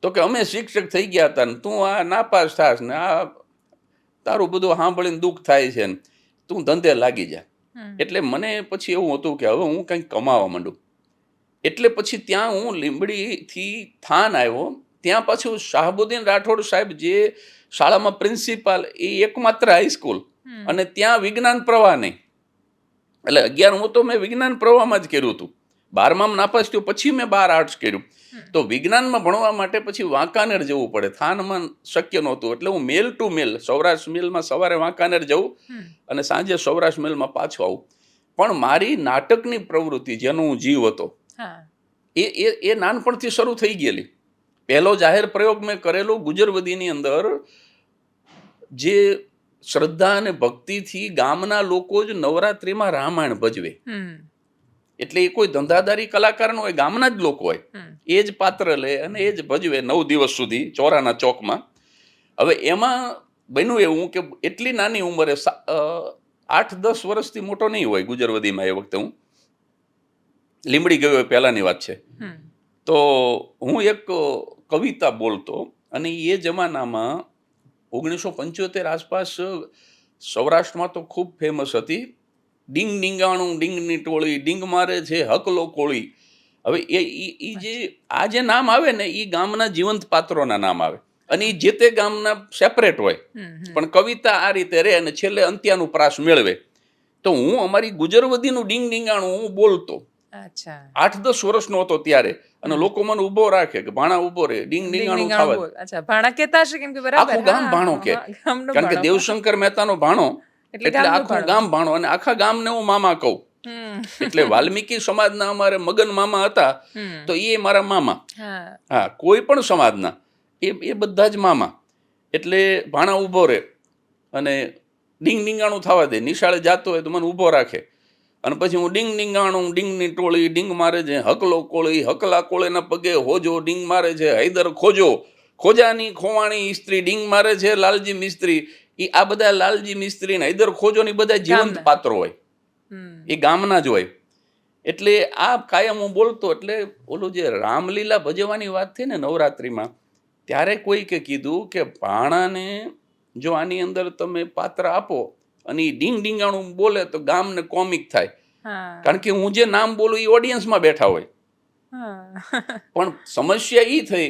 તો કે અમે શિક્ષક થઈ ગયા હતા ને તું આ નાપાસ થાસ ને આ તારું બધું સાંભળીને દુઃખ થાય છે ને તું ધંધે લાગી જા. એટલે મને પછી એવું હતું કે હવે હું કંઈક કમાવા માંડું. એટલે પછી ત્યાં હું લીંબડીથી થાન આવ્યો. ત્યાં પાછું શાહબુદ્દીન રાઠોડ સાહેબ જે શાળામાં પ્રિન્સિપાલ, એ એકમાત્ર હાઈસ્કૂલ, અને ત્યાં વિજ્ઞાન પ્રવાહ નહીં. એટલે 11 તો મેં વિજ્ઞાન પ્રવાહમાં જ કર્યું હતું. 12માં નાપાસ થયું, પછી મેં 12 આર્ટ્સ કર્યું. તો વિજ્ઞાનમાં ભણવા માટે પછી વાંકાનેર જવું પડે, થાનમાં શક્ય નહોતું. એટલે હું મેલ ટુ મેલ સૌરાષ્ટ્ર મેલમાં સવારે વાંકાનેર જવું અને સાંજે સૌરાષ્ટ્ર મેલમાં પાછું આવું. પણ મારી નાટકની પ્રવૃત્તિ જેનો હું જીવ હતો એ નાનપણથી શરૂ થઈ ગયેલી. પહેલો જાહેર પ્રયોગ મેં કરેલો ગુજરવદીની અંદર, જે શ્રદ્ધા અને ભક્તિથી ગામના લોકો જ નવરાત્રિમાં રામાયણ ભજવે. એટલે એ કોઈ ધંધાદારી કલાકાર ન હોય, ગામના જ લોકો હોય, એ જ પાત્ર લે અને એ જ ભજવે 9 દિવસ સુધી ચોરાના ચોકમાં. હવે એમાં બન્યું એવું કે એટલી નાની ઉંમરે 8-10 વર્ષથી મોટો નહીં હોય ગુજરવદીમાં, એ વખતે હું લીંબડી ગયો એ પહેલાની વાત છે. તો હું એક કવિતા બોલતો, અને એ જમાનામાં 1975 આસપાસ સૌરાષ્ટ્રમાં તો ખૂબ ફેમસ હતી, ડીંગ ડીંગાણું ડીંગની ટોળી, ડીંગ મારે છે હકલો કોળી. હવે એ જે આ જે નામ આવે ને, એ ગામના જીવંત પાત્રોના નામ આવે, અને એ જે તે ગામના સેપરેટ હોય, પણ કવિતા આ રીતે રહે અને છેલ્લે અંત્યાનું પ્રાસ મેળવે. તો હું અમારી ગુજરવદીનું ડીંગ ડીંગાણું હું બોલતો. 8-10 વર્ષનો હતો ત્યારે, અને લોકો મને ઉભો રાખે કે ભાણા ઉભો રે, ડીંગ ડીંગાણું ખાવા. ભાણા કહેતા હશે કેમ કે બરાબર આખું ગામ ભાણો કે, કારણ કે દેવશંકર મહેતાનો ભાણો એટલે આખું ગામ ભાણો, અને આખા ગામને હું મામા કહું. એટલે વાલ્મીકી સમાજના અમારે મગન મામા હતા, તો એ મારા મામા. હા, કોઈ પણ સમાજના એ બધા જ મામા. એટલે ભાણા ઉભો રે અને ડીંગ ડીંગાણું થવા દે. નિશાળે જાતો હોય તો મને ઉભો રાખે, અને પછી હું ડીંગ ડીંગાણું ડીંગની ટોળી, ડીંગ મારે છે હકલો કોળી, હકલા કોળેના પગે હોજો, ડીંગ મારે છે હૈદર ખોજો, ખોજાની ખોવાણી સ્ત્રી, ડીંગ મારે છે લાલજી મિસ્ત્રી. આ બધા લાલજી મિસ્ત્રી ને હૈદર ખોજો ની બધા જીવંત પાત્રો હોય, એ ગામના જ હોય. એટલે આ કાયમ હું બોલતો. એટલે ઓલું જે રામલીલા ભજવવાની વાત થઈ ને નવરાત્રિમાં, ત્યારે કોઈકે કીધું કે ભાણાને જો આની અંદર તમે પાત્ર આપો અને એ ડીંગ ડીંગાણું બોલે તો ગામને કોમિક થાય, કારણ કે હું જે નામ બોલું એ ઓડિયન્સમાં બેઠા હોય. પણ સમસ્યા એ થઈ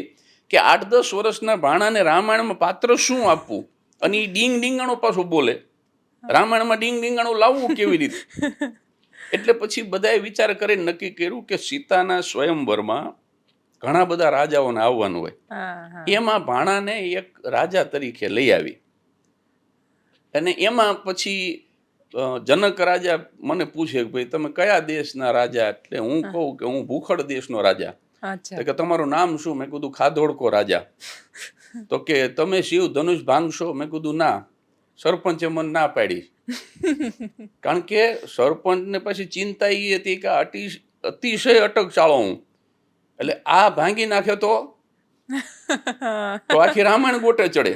કે 8-10 વર્ષના ભાણાને રામાયણમાં પાત્ર શું આપવું, અને એ ડીંગ ડીંગાણું પાછું બોલે. રામાયણમાં ડીંગ ડીંગાણું લાવવું કેવી રીતે? એટલે પછી બધાએ વિચાર કરીને નક્કી કર્યું કે સીતાના સ્વયંવરમાં ઘણા બધા રાજાઓને આવવાનું હોય, એમાં ભાણાને એક રાજા તરીકે લઈ આવી. અને એમાં પછી જનક રાજા મને પૂછે કે ભાઈ તમે કયા દેશના રાજા? એટલે હું કહું કે હું ભૂખડ દેશનો રાજા. કે તમારું નામ શું? મેં કીધું ખાધોડકો રાજા. તો કે તમે શિવ ધનુષ ભાંગશો? મેં કીધું ના, સરપંચે મને ના પાડી. કારણ કે સરપંચને પછી ચિંતા એ હતી કે અતિશય અટક ચાળો હું, એટલે આ ભાંગી નાખે તો આખી રામાયણ ગોટે ચડે.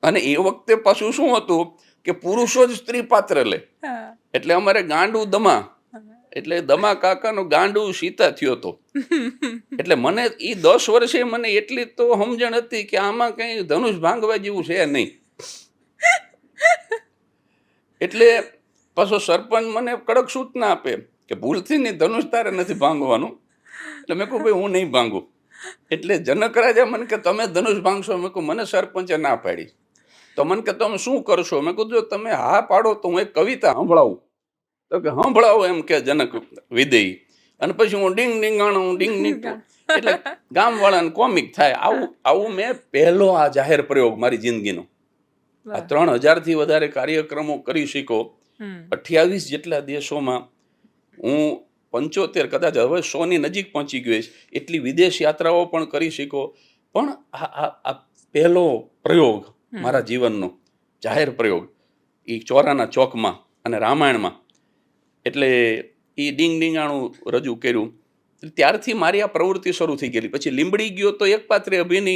અને એ વખતે પાછું શું હતું કે પુરુષો જ સ્ત્રી પાત્ર લે. એટલે અમારે ગાંડું દમા, એટલે દમા કાકાનો ગાંડું સીતા થયો હતો. એટલે મને એ 10 વર્ષે મને એટલી તો સમજણ હતી કે આમાં કઈ ધનુષ ભાંગવા જેવું છે નહીં. એટલે પાછો સરપંચ મને કડક સૂચના આપે કે ભૂલથી નહીં ધનુષ તારે નથી ભાંગવાનું. એટલે મેં કહું ભાઈ હું નહીં ભાંગું. એટલે જનક રાજા મને કે તમે ધનુષ ભાંગશો? મેં કહું મને સરપંચે ના પાડી. તો મને કે તમે શું કરશો? મેં કીધું જો તમે હા પાડો તો હું એક કવિતા સંભળાવું. તો કે સંભળાવો એમ કે જનક વિદેહી. અને પછી હું ડીંગ ડીંગાણું ડીંગ ડીંગ, એટલે ગામવાળાને કોમિક થાય. આવું મેં પહેલો આ જાહેર પ્રયોગ મારી જિંદગીનો. આ 3000થી વધારે કાર્યક્રમો કરી શીખો, 28 જેટલા દેશોમાં. હું 75 કદાચ હવે 100 ની નજીક પહોંચી ગયો છે, એટલી વિદેશ યાત્રાઓ પણ કરી શીખો. પણ આ પહેલો પ્રયોગ મારા જીવનનો જાહેર પ્રયોગ એ ચોરાના ચોકમાં અને રામાયણમાં, એટલે એ ડીંગ ડીંગાણું રજૂ કર્યું. ત્યારથી મારી આ પ્રવૃત્તિ શરૂ થઈ ગયેલી. પછી લીંબડી ગયો તો એક પાત્રે અભિનય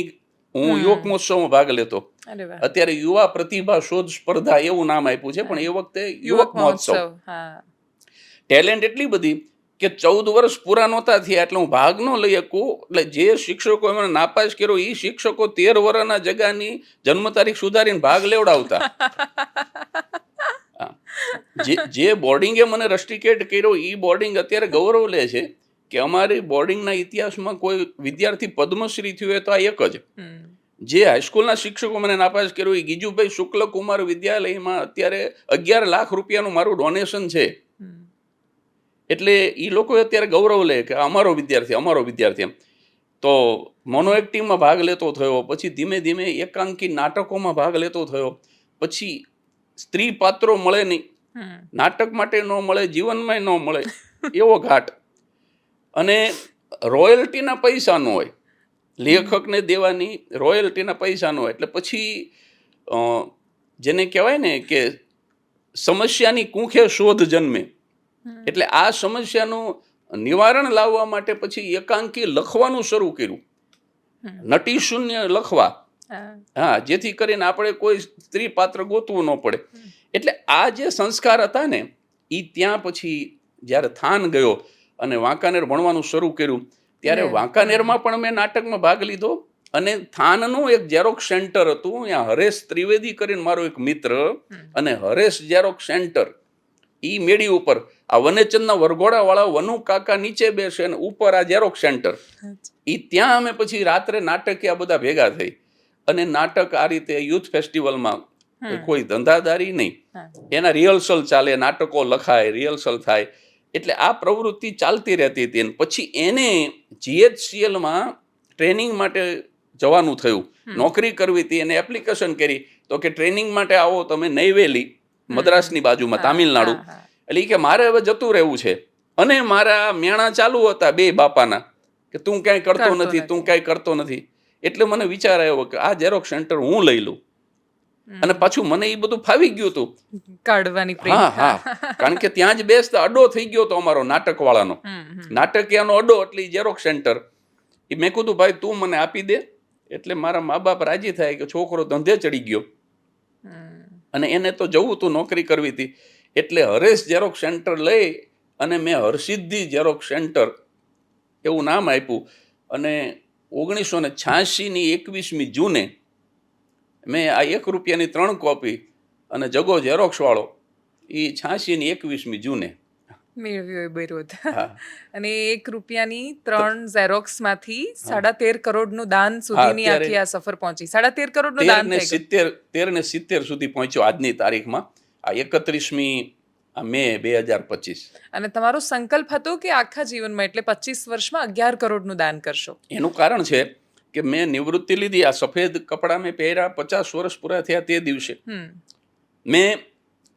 હું યુવક મહોત્સવમાં ભાગ લેતો. અત્યારે યુવા પ્રતિભા શોધ સ્પર્ધા એવું નામ આપ્યું છે, પણ એ વખતે યુવક મહોત્સવ. ટેલેન્ટ એટલી બધી કે 14 વર્ષ પૂરા નહોતા થયા એટલે હું ભાગ ન લઈ શકું. એટલે જે શિક્ષકો મને નાપાસ કર્યો એ શિક્ષકો 13 વર્ષના જગાની જન્મ તારીખ સુધારીને ભાગ લેવડાવતા. જે બોર્ડિંગે મને રસ્ટિકેટ કર્યો એ બોર્ડિંગ અત્યારે ગૌરવ લે છે કે અમારી બોર્ડિંગના ઇતિહાસમાં કોઈ વિદ્યાર્થી પદ્મશ્રી થયો હોય તો આ એક જ. જે હાઈસ્કૂલના શિક્ષકો મને નાપાસ કર્યો એ ગીજુભાઈ શુક્લકુમાર વિદ્યાલયમાં અત્યારે 11 લાખ રૂપિયાનું મારું ડોનેશન છે. એટલે એ લોકો અત્યારે ગૌરવ લે કે અમારો વિદ્યાર્થી એમ. તો મોનો એક્ટિંગમાં ભાગ લેતો થયો, પછી ધીમે ધીમે એકાંકી નાટકોમાં ભાગ લેતો થયો, પછી સ્ત્રી પાત્રો મળે નહીં, નાટક માટે ન મળે, જીવનમાં ન મળે એવો ઘાટ. અને રોયલ્ટીના પૈસા ન હોય, લેખકને દેવાની રોયલ્ટીના પૈસા ન હોય. એટલે પછી જેને કહેવાય ને કે સમસ્યાની કુંખે શોધ જન્મે. એટલે આ સમસ્યાનું નિવારણ લાવવા માટે પછી એકાંકી લખવાનું શરૂ કર્યું, નટી શૂન્ય લખવા. હા, જેથી કરીને આપણે કોઈ સ્ત્રી પાત્ર ગોતવું ન પડે. એટલે આ જે સંસ્કાર હતા ને એ ત્યાં પછી જ્યારે થાન ગયો અને વાંકાનેર ભણવાનું શરૂ કર્યું ત્યારે વાંકાનેરમાં પણ મેં નાટકમાં ભાગ લીધો. અને થાનનું એક ઝેરોક્સ સેન્ટર હતું, ત્યાં હરેશ ત્રિવેદી કરીને મારો એક મિત્ર, અને હરેશ ઝેરોક્સ સેન્ટર ઈ મેડી ઉપર આ વનેચંદના વરઘોડા વાળા વનુ કાકા નીચે બેસે અને ઉપર આ ઝેરોક્સ સેન્ટર. ઈ ત્યાં અમે પછી રાત્રે નાટક આ બધા ભેગા થઈ અને નાટક આ રીતે યુથ ફેસ્ટિવલમાં, કોઈ ધંધાદારી નહીં, એના રિહર્સલ ચાલે, નાટકો લખાય, રિહર્સલ થાય. એટલે આ પ્રવૃત્તિ ચાલતી રહેતી હતી. પછી એને GHCLમાં ટ્રેનિંગ માટે જવાનું થયું, નોકરી કરવી હતી, એને એપ્લિકેશન કરી તો કે ટ્રેનિંગ માટે આવો તમે નૈવેલી, મદ્રાસની બાજુમાં, તામિલનાડુ. એટલે કે મારે હવે જતું રહેવું છે. અને મારા મેણા ચાલુ હતા બે બાપાના કે તું ક્યાંય કરતો નથી. એટલે મને વિચાર આવ્યો કે આ ઝેરોક્સ સેન્ટર હું લઈ લઉં. અને પાછું મને એ બધું ફાવી ગયું હતું કાઢવાની. હા, કારણ કે ત્યાં જ બેસતા અડ્ડો થઈ ગયો હતો અમારો નાટકવાળાનો, નાટકિયાનો અડ્ડો. એટલે ઝેરોક્સ સેન્ટર એ મેં કીધું ભાઈ તું મને આપી દે. એટલે મારા મા બાપ રાજી થાય કે છોકરો ધંધે ચડી ગયો અને એને તો જવું હતું, નોકરી કરવી હતી. એટલે હરેશ ઝેરોક્સ સેન્ટર લઈ અને મેં હરસિદ્ધિ ઝેરોક્સ સેન્ટર એવું નામ આપ્યું. અને 1986ની 21મી જૂને મેં આ 1 રૂપિયાની 3 કોપી અને જગો ઝેરોક્સ વાળો એ 86ની 21મી જૂને મેળવ્યો એ વિરોધ. અને 1 રૂપિયાની 3 ઝેરોક્સમાંથી 13.5 કરોડનું દાન સુધીની આખી આ સફર પહોંચી. 13.5 કરોડનું દાન 13.70 સુધી પહોંચ્યો આજની તારીખમાં, આ 31મી મે 2025. અને તમારો સંકલ્પ હતો કે આખા જીવનમાં એટલે 25 વર્ષમાં 11 કરોડનું દાન કરશો? એનું કારણ છે કે મેં નિવૃત્તિ લીધી, આ સફેદ કપડાં મેં પહેર્યા 50 વર્ષ પૂરા થયા તે દિવસે. મેં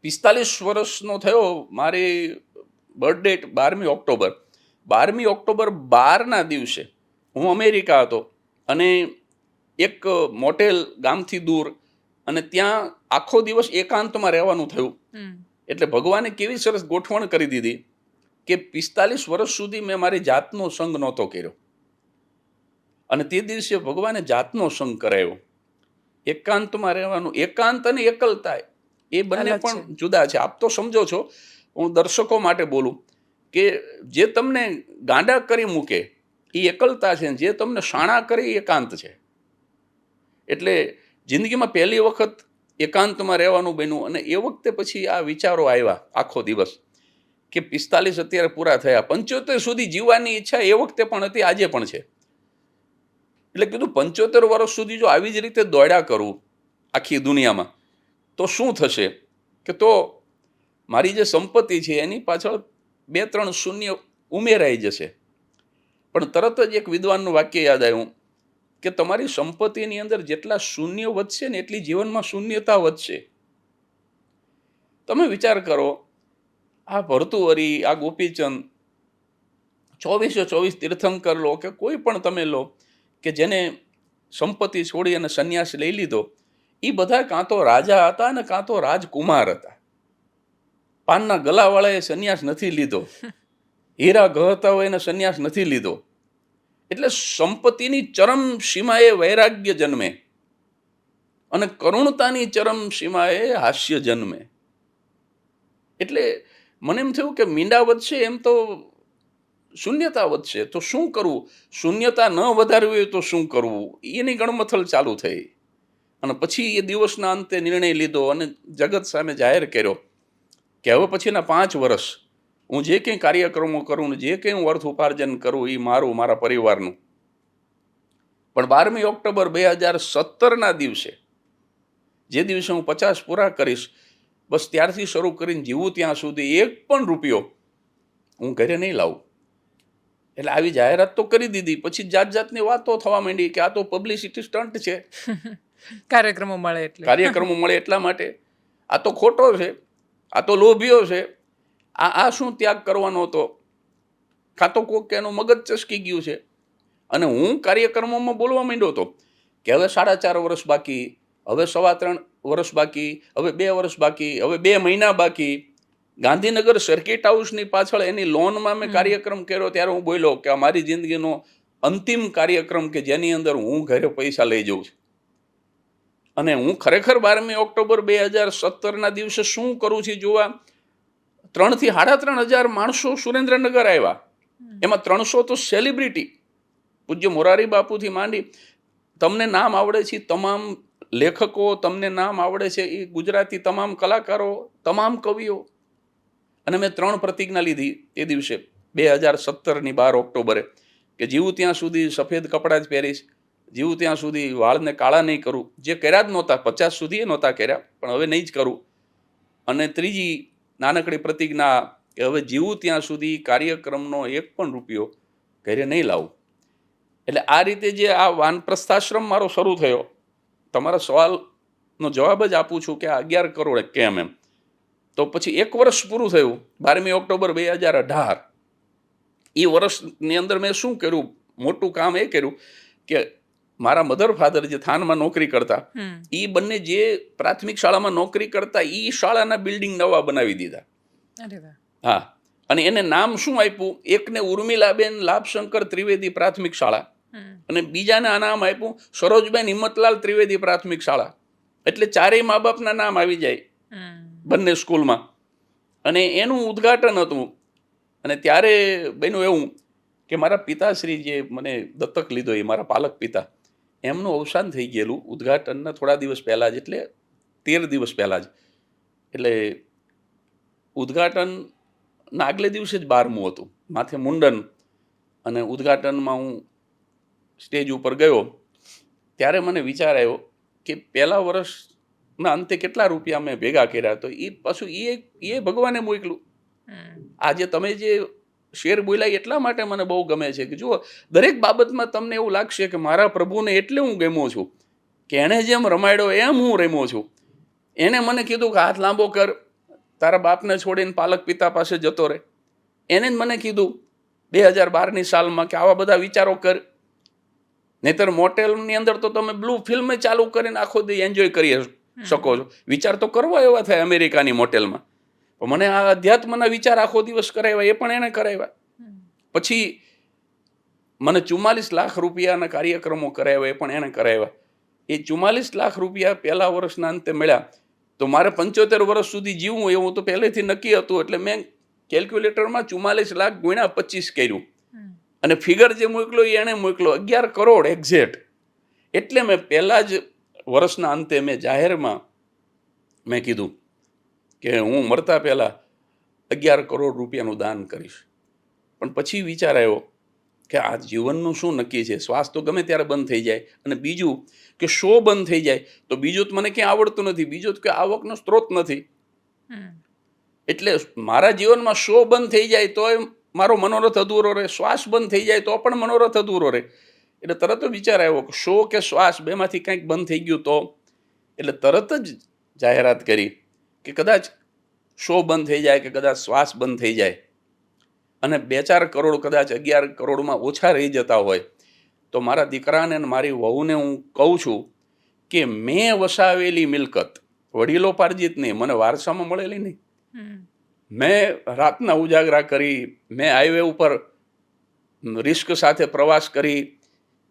45 વર્ષનો થયો. મારી બર્થડેટ 12મી ઓક્ટોબર. 12મી ઓક્ટોબર 12ના દિવસે હું અમેરિકા હતો અને એક મોટેલ ગામથી દૂર, અને ત્યાં આખો દિવસ એકાંતમાં રહેવાનું થયું. એટલે ભગવાને કેવી સરસ ગોઠવણ કરી દીધી કે 45 વર્ષ સુધી મેં મારી જાતનો સંગ નહોતો કર્યો. અને તે દિવસે ભગવાને જાતનો સંગ કરાયો. એકાંતમાં રહેવાનું, એકાંત અને એકલતા એ બંને પણ જુદા છે. આપ તો સમજો છો, હું દર્શકો માટે બોલું કે જે તમને ગાંડા કરી મૂકે એ એકલતા છે, જે તમને શાણા કરે એ એકાંત છે. એટલે જિંદગીમાં પહેલી વખત એકાંતમાં રહેવાનું બન્યું. અને એ વખતે પછી આ વિચારો આવ્યા આખો દિવસ કે 45 અત્યારે પૂરા થયા, 75 સુધી જીવવાની ઈચ્છા એ વખતે પણ હતી, આજે પણ છે. એટલે કીધું 75 વર્ષ સુધી જો આવી જ રીતે દોડ્યા કરું આખી દુનિયામાં તો શું થશે? કે તો મારી જે સંપત્તિ છે એની પાછળ 2-3 શૂન્ય ઉમેરાઈ જશે. પણ તરત જ એક વિદ્વાનનું વાક્ય યાદ આવ્યું કે તમારી સંપત્તિની અંદર જેટલા શૂન્ય વધશે ને એટલી જીવનમાં શૂન્યતા વધશે. તમે વિચાર કરો, આ ભર્તુહરી, આ ગોપીચંદ, 24 તીર્થંકર લો કે કોઈ પણ તમે લો કે જેને સંપત્તિ છોડી અને સંન્યાસ લઈ લીધો, એ બધા કાં તો રાજા હતા ને કાં તો રાજકુમાર હતા. પાનના ગલાવાળાએ સંન્યાસ નથી લીધો, હીરા ગહતા હોય એને સંન્યાસ નથી લીધો. એટલે સંપત્તિની ચરમ સીમાએ વૈરાગ્ય જન્મે અને કરુણતાની ચરમ સીમાએ હાસ્ય જન્મે. એટલે મને એમ થયું કે મીંડા વધશે એમ તો શૂન્યતા વધશે, તો શું કરવું? શૂન્યતા ન વધારવી હોય તો શું કરવું? એની ગણમથલ ચાલુ થઈ. અને પછી એ દિવસના અંતે નિર્ણય લીધો અને જગત સામે જાહેર કર્યો કે હવે પછીના 5 વર્ષ હું જે કંઈ કાર્યક્રમો કરું ને જે કંઈ હું અર્થ ઉપાર્જન કરું એ મારું, મારા પરિવારનું. પણ 12મી ઓક્ટોબર 2017ના દિવસે, જે દિવસે હું 50 પૂરા કરીશ, બસ ત્યારથી શરૂ કરીને જીવું ત્યાં સુધી એક પણ રૂપિયો હું ઘરે નહીં લાવું. એટલે આવી જાહેરાત તો કરી દીધી. પછી જાત જાતની વાતો થવા માંડી કે આ તો પબ્લિસિટી સ્ટન્ટ છે, કાર્યક્રમો મળે એટલે કાર્યક્રમો મળે એટલા માટે, આ તો ખોટો છે, આ તો લોભીઓ છે, આ શું ત્યાગ કરવાનો હતો, કાં તો કોક એનું મગજ ચસકી ગયું છે. અને હું કાર્યક્રમોમાં બોલવા માંડ્યો હતો કે હવે 4.5 વર્ષ બાકી, હવે 3.25 વર્ષ બાકી, હવે 2 વર્ષ બાકી, હવે 2 મહિના બાકી. ગાંધીનગર સર્કિટ હાઉસની પાછળ એની લોનમાં મેં કાર્યક્રમ કર્યો ત્યારે હું બોલ્યો કે અમારી જિંદગીનો અંતિમ કાર્યક્રમ કે જેની અંદર હું ઘરે પૈસા લઈ જઉં છું. અને હું ખરેખર 12મી ઓક્ટોબર 2017ના દિવસે શું કરું છું જોવા 3,000 થી 3,500 માણસો સુરેન્દ્રનગર આવ્યા. એમાં 300 તો સેલિબ્રિટી, પૂજ્ય મોરારી બાપુથી માંડી તમને નામ આવડે છે તમામ લેખકો, તમને નામ આવડે છે એ ગુજરાતી તમામ કલાકારો, તમામ કવિઓ. અને મેં 3 પ્રતિજ્ઞા લીધી એ દિવસે 2017ની 12 ઓક્ટોબરે કે જીવું ત્યાં સુધી સફેદ કપડાં જ પહેરીશ, જીવું ત્યાં સુધી વાળને કાળા નહીં કરું. જે કર્યા જ નહોતા, 50 સુધી નહોતા કર્યા, પણ હવે નહીં જ કરું. અને ત્રીજી નાનકડી પ્રતિજ્ઞા કે હવે જીવું ત્યાં સુધી કાર્યક્રમનો એક પણ રૂપિયો ઘરે નહીં લાવું. એટલે આ રીતે જે આ વાનપ્રસ્થાશ્રમ મારો શરૂ થયો, તમારા સવાલનો જવાબ જ આપું છું કે આ 11 કરોડ કેમ એમ. તો પછી 1 વર્ષ પૂરું થયું 12મી ઓક્ટોબર 2018. એ વર્ષની અંદર મેં શું કર્યું, મોટું કામ એ કર્યું કે મારા મધર ફાધર જે થાનમાં નોકરી કરતા, એ બંને જે પ્રાથમિક શાળામાં નોકરી કરતા એ શાળાના બિલ્ડિંગ નવા બનાવી દીધા. હા, અને એને નામ શું આપ્યું, એકને ઉર્મિલાબેન લાભશંકર ત્રિવેદી પ્રાથમિક શાળા અને બીજાને આ નામ આપ્યું સરોજબેન હિંમતલાલ ત્રિવેદી પ્રાથમિક શાળા. એટલે ચારેય મા બાપના નામ આવી જાય બંને સ્કૂલમાં. અને એનું ઉદ્ઘાટન હતું. અને ત્યારે બન્યું એવું કે મારા પિતાશ્રી જે મને દત્તક લીધો, એ મારા પાલક પિતા, એમનું અવસાન થઈ ગયેલું ઉદ્ઘાટનના થોડા દિવસ પહેલાં જ, એટલે 13 દિવસ પહેલાં જ. એટલે ઉદ્ઘાટનના આગલે દિવસે જ 12મું હતું, માથે મુંડન. અને ઉદ્ઘાટનમાં હું સ્ટેજ ઉપર ગયો ત્યારે મને વિચાર આવ્યો કે પહેલા વર્ષના અંતે કેટલા રૂપિયા મેં ભેગા કર્યા. તો એ પાછું એ ભગવાને મોકલું. આજે તમે જે શેર બોલાય એટલા માટે મને બહુ ગમે છે કે જુઓ, દરેક બાબતમાં તમને એવું લાગશે કે મારા પ્રભુને એટલે હું ગમ્યો છું કે એણે જેમ રમાડ્યો એમ હું રમ્યો છું. એણે મને કીધું કે હાથ લાંબો કર, તારા બાપને છોડીને પાલક પિતા પાસે જતો રહે. એને જ મને કીધું 2012ની સાલમાં કે આવા બધા વિચારો કર, નહીતર મોટેલની અંદર તો તમે બ્લુ ફિલ્મ ચાલુ કરીને આખો દી એન્જોય કરી શકો છો. વિચાર તો કરવા એવા થાય અમેરિકાની મોટેલમાં. પણ મને આ અધ્યાત્મના વિચાર આખો દિવસ કરાવ્યા, એ પણ એને કરાવ્યા. પછી મને 44 લાખ રૂપિયાના કાર્યક્રમો કરાવ્યા, એ પણ એને કરાવ્યા. એ 44 લાખ રૂપિયા પહેલા વર્ષના અંતે મળ્યા. તો મારે 75 વર્ષ સુધી જીવવું એવું તો પહેલેથી નક્કી હતું. એટલે મેં કેલ્ક્યુલેટરમાં 44 લાખ ગુણ્યા 25 કર્યું. અને ફિગર જે મોકલો એ એણે મોકલો 11 કરોડ એક્ઝેક્ટ. એટલે મેં પહેલા જ વર્ષના અંતે મેં જાહેરમાં મેં કીધું કે હું મરતા પહેલાં 11 કરોડ રૂપિયાનું દાન કરીશ. પણ પછી વિચાર આવ્યો કે આ જીવનનું શું નક્કી છે, શ્વાસ તો ગમે ત્યારે બંધ થઈ જાય, અને બીજું કે શો બંધ થઈ જાય તો બીજું તો મને ક્યાં આવડતું નથી, બીજું કે આવકનો સ્ત્રોત નથી. એટલે મારા જીવનમાં શો બંધ થઈ જાય તો મારો મનોરથ અધૂરો રહે, શ્વાસ બંધ થઈ જાય તો પણ મનોરથ અધૂરો રહે. એટલે તરત જ વિચાર આવ્યો કે શો કે શ્વાસ બેમાંથી કંઈક બંધ થઈ ગયું તો. એટલે તરત જ જાહેરાત કરી કે કદાચ શો બંધ થઈ જાય કે કદાચ શ્વાસ બંધ થઈ જાય અને 2-4 કરોડ કદાચ 11 કરોડમાં ઓછા રહી જતા હોય તો મારા દીકરાને અને મારી વહુને હું કહું છું કે મેં વસાવેલી મિલકત વડીલો પાર્જિત નહીં, મને વારસામાં મળેલી નહીં. મેં રાતના ઉજાગરા કરી, મેં હાઈવે ઉપર રિસ્ક સાથે પ્રવાસ કરી,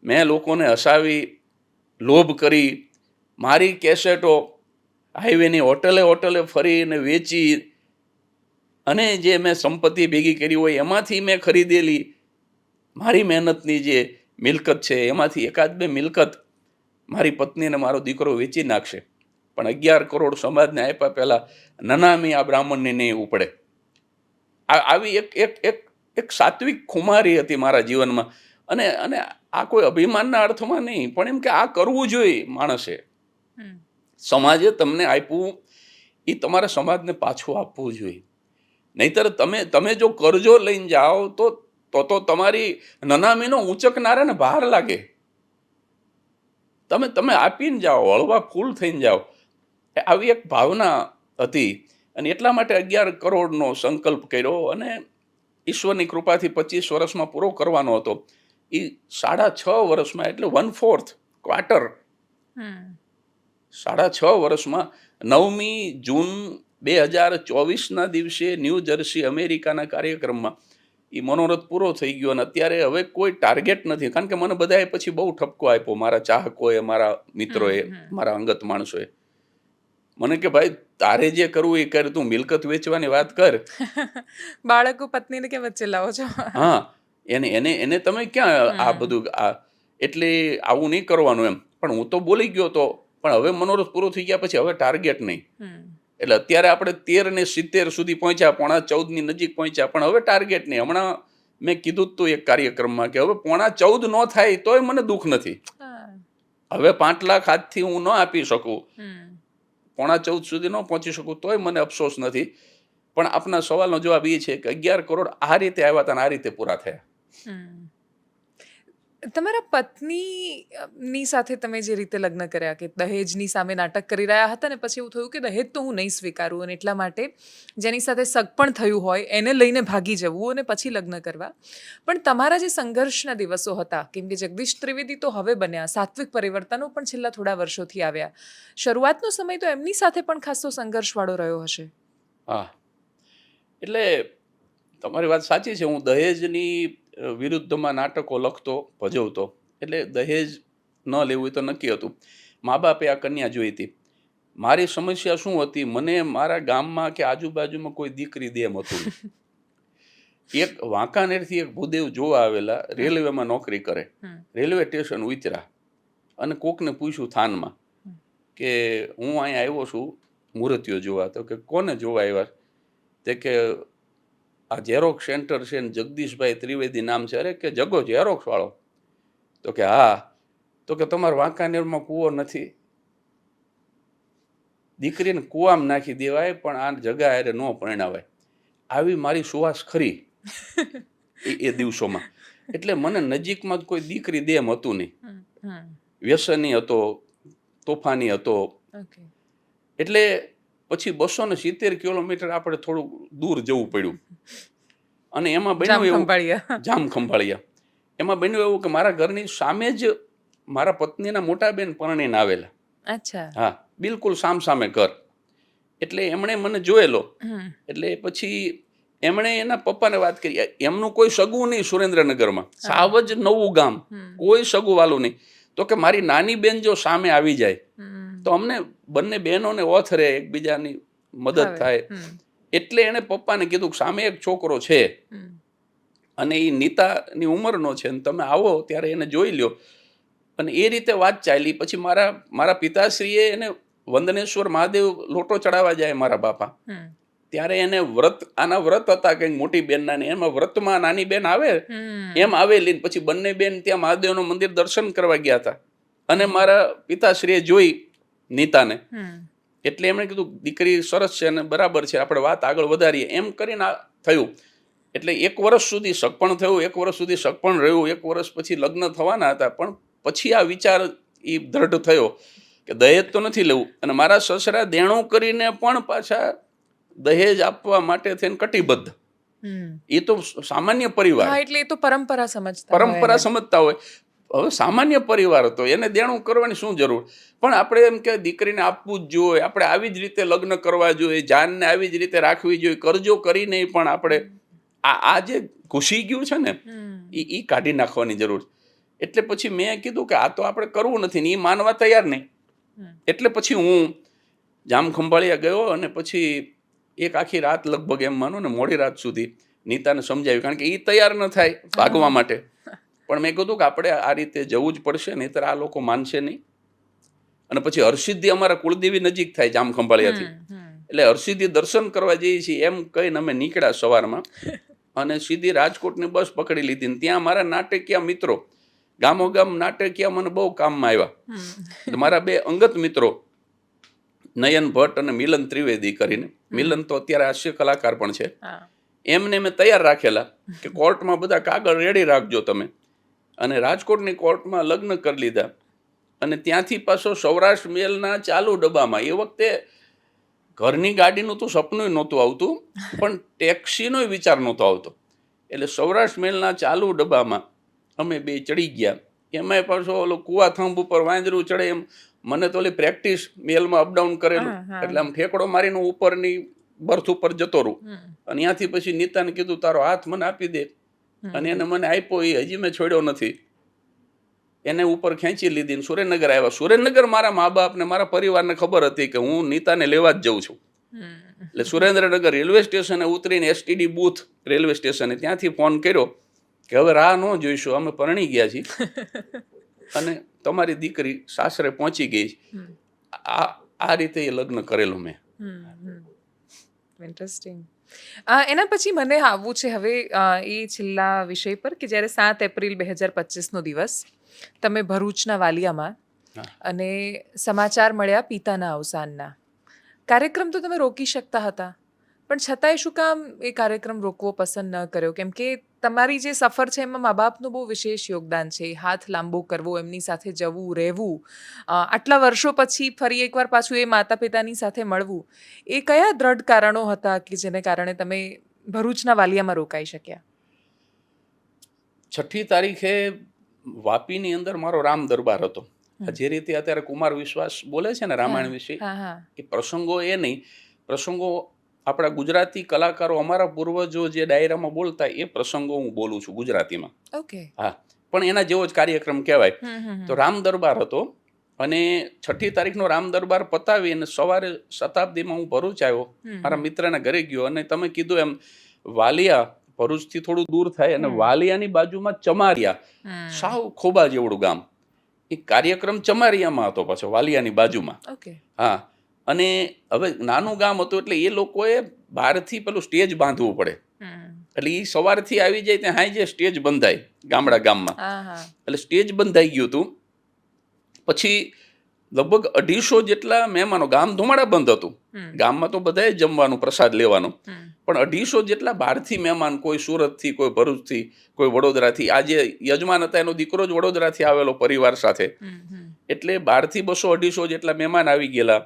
મેં લોકોને હસાવી, લોભ કરી, મારી કેસેટો હાઈવેની હોટલે ફરીને વેચી, અને જે મેં સંપત્તિ ભેગી કરી હોય એમાંથી મેં ખરીદેલી મારી મહેનતની જે મિલકત છે એમાંથી 1-2 મિલકત મારી પત્નીને મારો દીકરો વેચી નાખશે, પણ 11 કરોડ સમાજને આપ્યા પહેલાં નનામી આ બ્રાહ્મણને નહીં ઉપડે. આવી એક સાત્વિક ખુમારી હતી મારા જીવનમાં. અને આ કોઈ અભિમાનના અર્થમાં નહીં, પણ એમ કે આ કરવું જોઈએ માણસે. સમાજે તમને આપ્યું એ તમારા સમાજને પાછું આપવું જોઈએ. નહીતર તમે જો કરજો લઈને જાઓ તો તમારી નનામીનો ઊંચકનારાને બહાર લાગે. તમે આપીને જાઓ, હળવા ફૂલ થઈને જાઓ. આવી એક ભાવના હતી અને એટલા માટે 11 કરોડનો સંકલ્પ કર્યો અને ઈશ્વરની કૃપાથી 25 વર્ષમાં પૂરો કરવાનો હતો. એ 6.5 વર્ષમાં, એટલે 1/4 ક્વાર્ટર, 6.5 વર્ષમાં 9મી જૂન 2024ના દિવસે ન્યૂ જર્સી અમેરિકાના કાર્યક્રમમાં એ મનોરથ પૂરો થઈ ગયો. અને અત્યારે હવે કોઈ ટાર્ગેટ નથી, કારણ કે મને બધાએ પછી બહુ ઠપકો આપ્યો, મારા ચાહકોએ, મારા મિત્રોએ, મારા અંગત માણસોએ. મને કે ભાઈ તારે જે કરવું એ કર, તું મિલકત વેચવાની વાત કર. બાળકો પત્નીને કે વચ્ચે લાવો છો? હા, એને તમે ક્યાં આ બધું એટલે આવું નહીં કરવાનું એમ. પણ હું તો બોલી ગયો તો, પણ હવે મનોરથ પૂરો થઈ ગયા પછી હવે ટાર્ગેટ નહીં. એટલે અત્યારે આપણે 13 ને 70 સુધી પહોંચ્યા, 14.5 નજીક પહોંચ્યા, પણ હવે ટાર્ગેટ નહીં. હમણાં મેં કીધું જ તું એક કાર્યક્રમમાં કે હવે 14.5 ન થાય તોય મને દુઃખ નથી. હવે 5 લાખ આજથી હું ન આપી શકું, 14.5 સુધી ન પહોંચી શકું તોય મને અફસોસ નથી. પણ આપના સવાલનો જવાબ એ છે કે 11 કરોડ આ રીતે આવ્યા હતા અને આ રીતે પૂરા થયા. તમારા પત્નીની સાથે તમે જે રીતે લગ્ન કર્યા, કે દહેજની સામે નાટક કરી રહ્યા હતા ને પછી એવું થયું કે દહેજ તો હું નહીં સ્વીકારું, અને એટલા માટે જેની સાથે સગપણ થયું હોય એને લઈને ભાગી જવું અને પછી લગ્ન કરવા. પણ તમારા જે સંઘર્ષના દિવસો હતા, કેમ કે જગદીશ ત્રિવેદી તો હવે બન્યા, સાત્વિક પરિવર્તનો પણ છેલ્લા થોડા વર્ષોથી આવ્યા, શરૂઆતનો સમય તો એમની સાથે પણ ખાસો સંઘર્ષવાળો રહ્યો હશે. હા, એટલે તમારી વાત સાચી છે. હું દહેજની વિરુદ્ધમાં નાટકો લખતો, ભજવતો. એટલે દહેજ ન લેવું એ તો નક્કી હતું. મા બાપે આ કન્યા જોઈ હતી. મારી સમસ્યા શું હતી, મને મારા ગામમાં કે આજુબાજુમાં કોઈ દીકરી દે એમ હતું. એક વાંકાનેરથી એક ભૂદેવ જોવા આવેલા, રેલવેમાં નોકરી કરે, રેલવે સ્ટેશન ઉતર્યા અને કોકને પૂછ્યું થાનમાં કે હું અહીંયા આવ્યો છું મૂર્તિઓ જોવા. તો કે કોને જોવા આવ્યા? તે કે આ ઝેરોક્સ સેન્ટર છે ને જગદીશભાઈ ત્રિવેદી નામ છે. અરે કે જગો ઝેરોક્સ વાળો? તો કે હા. તો કે તમારા વાંકાનેરમાં કૂવો નથી? દીકરીને કૂવામાં નાખી દેવાય પણ આ જગા હારે ન પરણાવાય. આવી મારી સુવાસ ખરી એ દિવસોમાં. એટલે મને નજીકમાં જ કોઈ દીકરી દે એમ હતું નહીં. વ્યસની હતો, તોફાની હતો. એટલે પછી 270 કિલોમીટર આપણે થોડું દૂર જવું પડ્યું. અને એમાં બન્યું એવું, જામખંભાળિયા. એમાં બન્યું એવું કે મારા ઘરની સામે જ મારા પત્નીના મોટા બેન પરણીને આવેલા. અચ્છા. હા, બિલકુલ સામસામે ઘર. એટલે એમણે મને જોયેલો. એટલે પછી એમણે એના પપ્પાને વાત કરી. એમનું કોઈ સગું નહીં સુરેન્દ્રનગરમાં, સાવ જ નવું ગામ, કોઈ સગું વાલું નહીં. તો કે મારી નાની બેન જો સામે આવી જાય તો અમને બંને બહેનોને ઓથ રહે, એકબીજાની મદદ થાય. એટલે એને પપ્પાને કીધું કે સામે એક છોકરો છે અને એ નીતાની ઉંમરનો છે, તમે આવો ત્યારે એને જોઈ લ્યો. અને એ રીતે વાત ચાલી. પછી મારા પિતાશ્રીએ એને વંદનેશ્વર મહાદેવ લોટો ચડાવવા જાય મારા બાપા, ત્યારે એને આના વ્રત હતા કંઈક મોટી બેનના, ને એમાં વ્રતમાં નાની બેન આવે એમ આવેલી. પછી બંને બેન ત્યાં મહાદેવનું મંદિર દર્શન કરવા ગયા હતા અને મારા પિતાશ્રીએ જોઈ નીતાને. એટલે એમણે કીધું દીકરી સરસ છે અને બરાબર છે, આપણે વાત આગળ વધારીએ એમ કરીને થયું. એટલે 1 વર્ષ સુધી સગપણ થયું, 1 વર્ષ સુધી સગપણ રહ્યું, 1 વર્ષ પછી લગ્ન થવાના હતા. પણ પછી આ વિચાર એ દ્રઢ થયો કે દહેજ તો નથી લેવું. અને મારા સસરા દેણું કરીને પણ પાછા દહેજ આપવા માટે થઈને કટિબદ્ધ. એ તો સામાન્ય પરિવાર, એટલે એ તો પરંપરા સમજતા હોય. હવે સામાન્ય પરિવાર હતો, એને દેણું કરવાની શું જરૂર? પણ આપણે એમ કે દીકરીને આપવું જ જોઈએ, આપણે આવી જ રીતે લગ્ન કરવા જોઈએ, જાનને આવી જ રીતે રાખવી જોઈએ. કરજો કરીને પણ આપણે આ જે ઘૂસી ગયું છે ને એ કાઢી નાખવાની જરૂર. એટલે પછી મેં કીધું કે આ તો આપણે કરવું નથી ને એ માનવા તૈયાર નહીં. એટલે પછી હું જામખંભાળિયા ગયો અને પછી એક આખી રાત લગભગ એમ માનો ને મોડી રાત સુધી નીતાને સમજાવ્યું, કારણ કે એ તૈયાર ન થાય ભાગવા માટે. પણ મેં કીધું કે આપણે આ રીતે જવું જ પડશે, નહીંતર આ લોકો માનશે નહીં. અને પછી હરસિદ્ધિ અમારા કુળદેવી નજીક થાય જામખંભાળિયાથી, એટલે હરસિદ્ધિ દર્શન કરવા જઈએ છીએ એમ કહીને અમે નીકળ્યા સવારમાં અને સીધી રાજકોટની બસ પકડી લીધી. ત્યાં મારા નાટકીય મિત્રો ગામોગામ નાટકીયા મને બહુ કામમાં આવ્યા. મારા બે અંગત મિત્રો નયન ભટ્ટ અને મિલન ત્રિવેદી કરીને, મિલન તો અત્યારે હાસ્ય કલાકાર પણ છે, એમને મેં તૈયાર રાખેલા કે કોર્ટમાં બધા કાગળ રેડી રાખજો તમે. અને રાજકોટની કોર્ટમાં લગ્ન કરી લીધા. અને ત્યાંથી પાછો સૌરાષ્ટ્ર મેલના ચાલુ ડબ્બામાં, એ વખતે ઘરની ગાડીનું તો સપનું નહોતું આવતું, પણ ટેક્સીનો વિચાર નહોતો આવતો. એટલે સૌરાષ્ટ્ર મેલના ચાલુ ડબ્બામાં અમે બે ચડી ગયા. એમાંય પાછો ઓલો કુવા થંભ ઉપર વાંદરું ચડે એમ, મને તો ઓલી પ્રેક્ટિસ મેલમાં અપડાઉન કરેલું, એટલે આમ ઠેકડો મારીને ઉપરની બર્થ ઉપર જતો રહું. અને ત્યાંથી પછી નીતાને કીધું તારો હાથ મને આપી દે, અને એને મને આપ્યો, એ હજી મેં છોડ્યો નથી. એને ઉપર ખેંચી લીધી ને સુરેન્દ્રનગર આવ્યા. સુરેન્દ્રનગર મારા મા બાપ ને મારા પરિવારને ખબર હતી કે હું નીતાને લેવા જ જઉં છું. એટલે સુરેન્દ્રનગર રેલવે સ્ટેશને ઉતરીને એસટીડી બૂથ રેલવે સ્ટેશને ત્યાંથી ફોન કર્યો કે હવે રાહ ન જોઈશું, અમે પરણી ગયા છીએ અને તમારી દીકરી સાસરે પહોંચી ગઈ છે. આ રીતે એ લગ્ન કરેલું મેં. ઇન્ટરેસ્ટિંગ. એના પછી મને આવવું છે હવે એ છેલ્લા વિષય પર કે જ્યારે 7 એપ્રિલ 2025નો દિવસ તમે ભરૂચના વાલિયામાં, અને સમાચાર મળ્યા પિતાના અવસાનના. કાર્યક્રમ તો તમે રોકી શકતા હતા, પણ છતાંય શું કામ એ કાર્યક્રમ રોકવો પસંદ ન કર્યો? કેમ કે તમારી જે સફર છે એમાં મા બાપનું બહુ વિશેષ યોગદાન છે. હાથ લાંબો કરવો, એમની સાથે જવું, રહેવું, આટલા વર્ષો પછી ફરી એકવાર પાછું એ માતા પિતાની સાથે મળવું, એ કયા દ્રઢ કારણો હતા કે જેને કારણે તમે ભરૂચના વાલિયામાં રોકાઈ શક્યા? 6ઠી તારીખે વાપીની અંદર મારો રામ દરબાર હતો. જે રીતે અત્યારે કુમાર વિશ્વાસ બોલે છે ને રામાયણ વિશે, એ પ્રસંગો એ નહીં, પ્રસંગો આપણા ગુજરાતી કલાકારો, અમારા પૂર્વજો જે ડાયરામાં બોલતા એ પ્રસંગો હું બોલું છું ગુજરાતીમાં. ઓકે. હા, પણ એના જેવો જ કાર્યક્રમ કહેવાય. તો રામ દરબાર હતો, અને 6ઠી તારીખનો રામ દરબાર પતાવી અને સવારે શતાબ્દીમાં હું ભરૂચ આવ્યો, મારા મિત્રના ઘરે ગયો. અને તમે કીધું એમ વાલિયા ભરૂચથી થોડું દૂર થાય, અને વાલિયાની બાજુમાં ચમારિયા, સાવ ખોબા જેવડું ગામ. એ કાર્યક્રમ ચમારિયામાં હતો પાછો, વાલિયાની બાજુમાં. હા, અને હવે નાનું ગામ હતું એટલે એ લોકોએ બહારથી પેલું સ્ટેજ બાંધવું પડે. એટલે એ સવારથી આવી જાય ત્યાં હાઈ જે સ્ટેજ બંધાય ગામડા ગામમાં. એટલે સ્ટેજ બંધાઈ ગયું હતું. પછી લગભગ 250 જેટલા મહેમાનો, ગામ ધુમાડા બંધ હતું, ગામમાં તો બધાએ જમવાનું પ્રસાદ લેવાનું, પણ 250 જેટલા બહારથી મહેમાન, કોઈ સુરતથી, કોઈ ભરૂચથી, કોઈ વડોદરાથી. આ જે યજમાન હતા એનો દીકરો જ વડોદરાથી આવેલો પરિવાર સાથે. એટલે બહારથી 200-250 જેટલા મહેમાન આવી ગયેલા,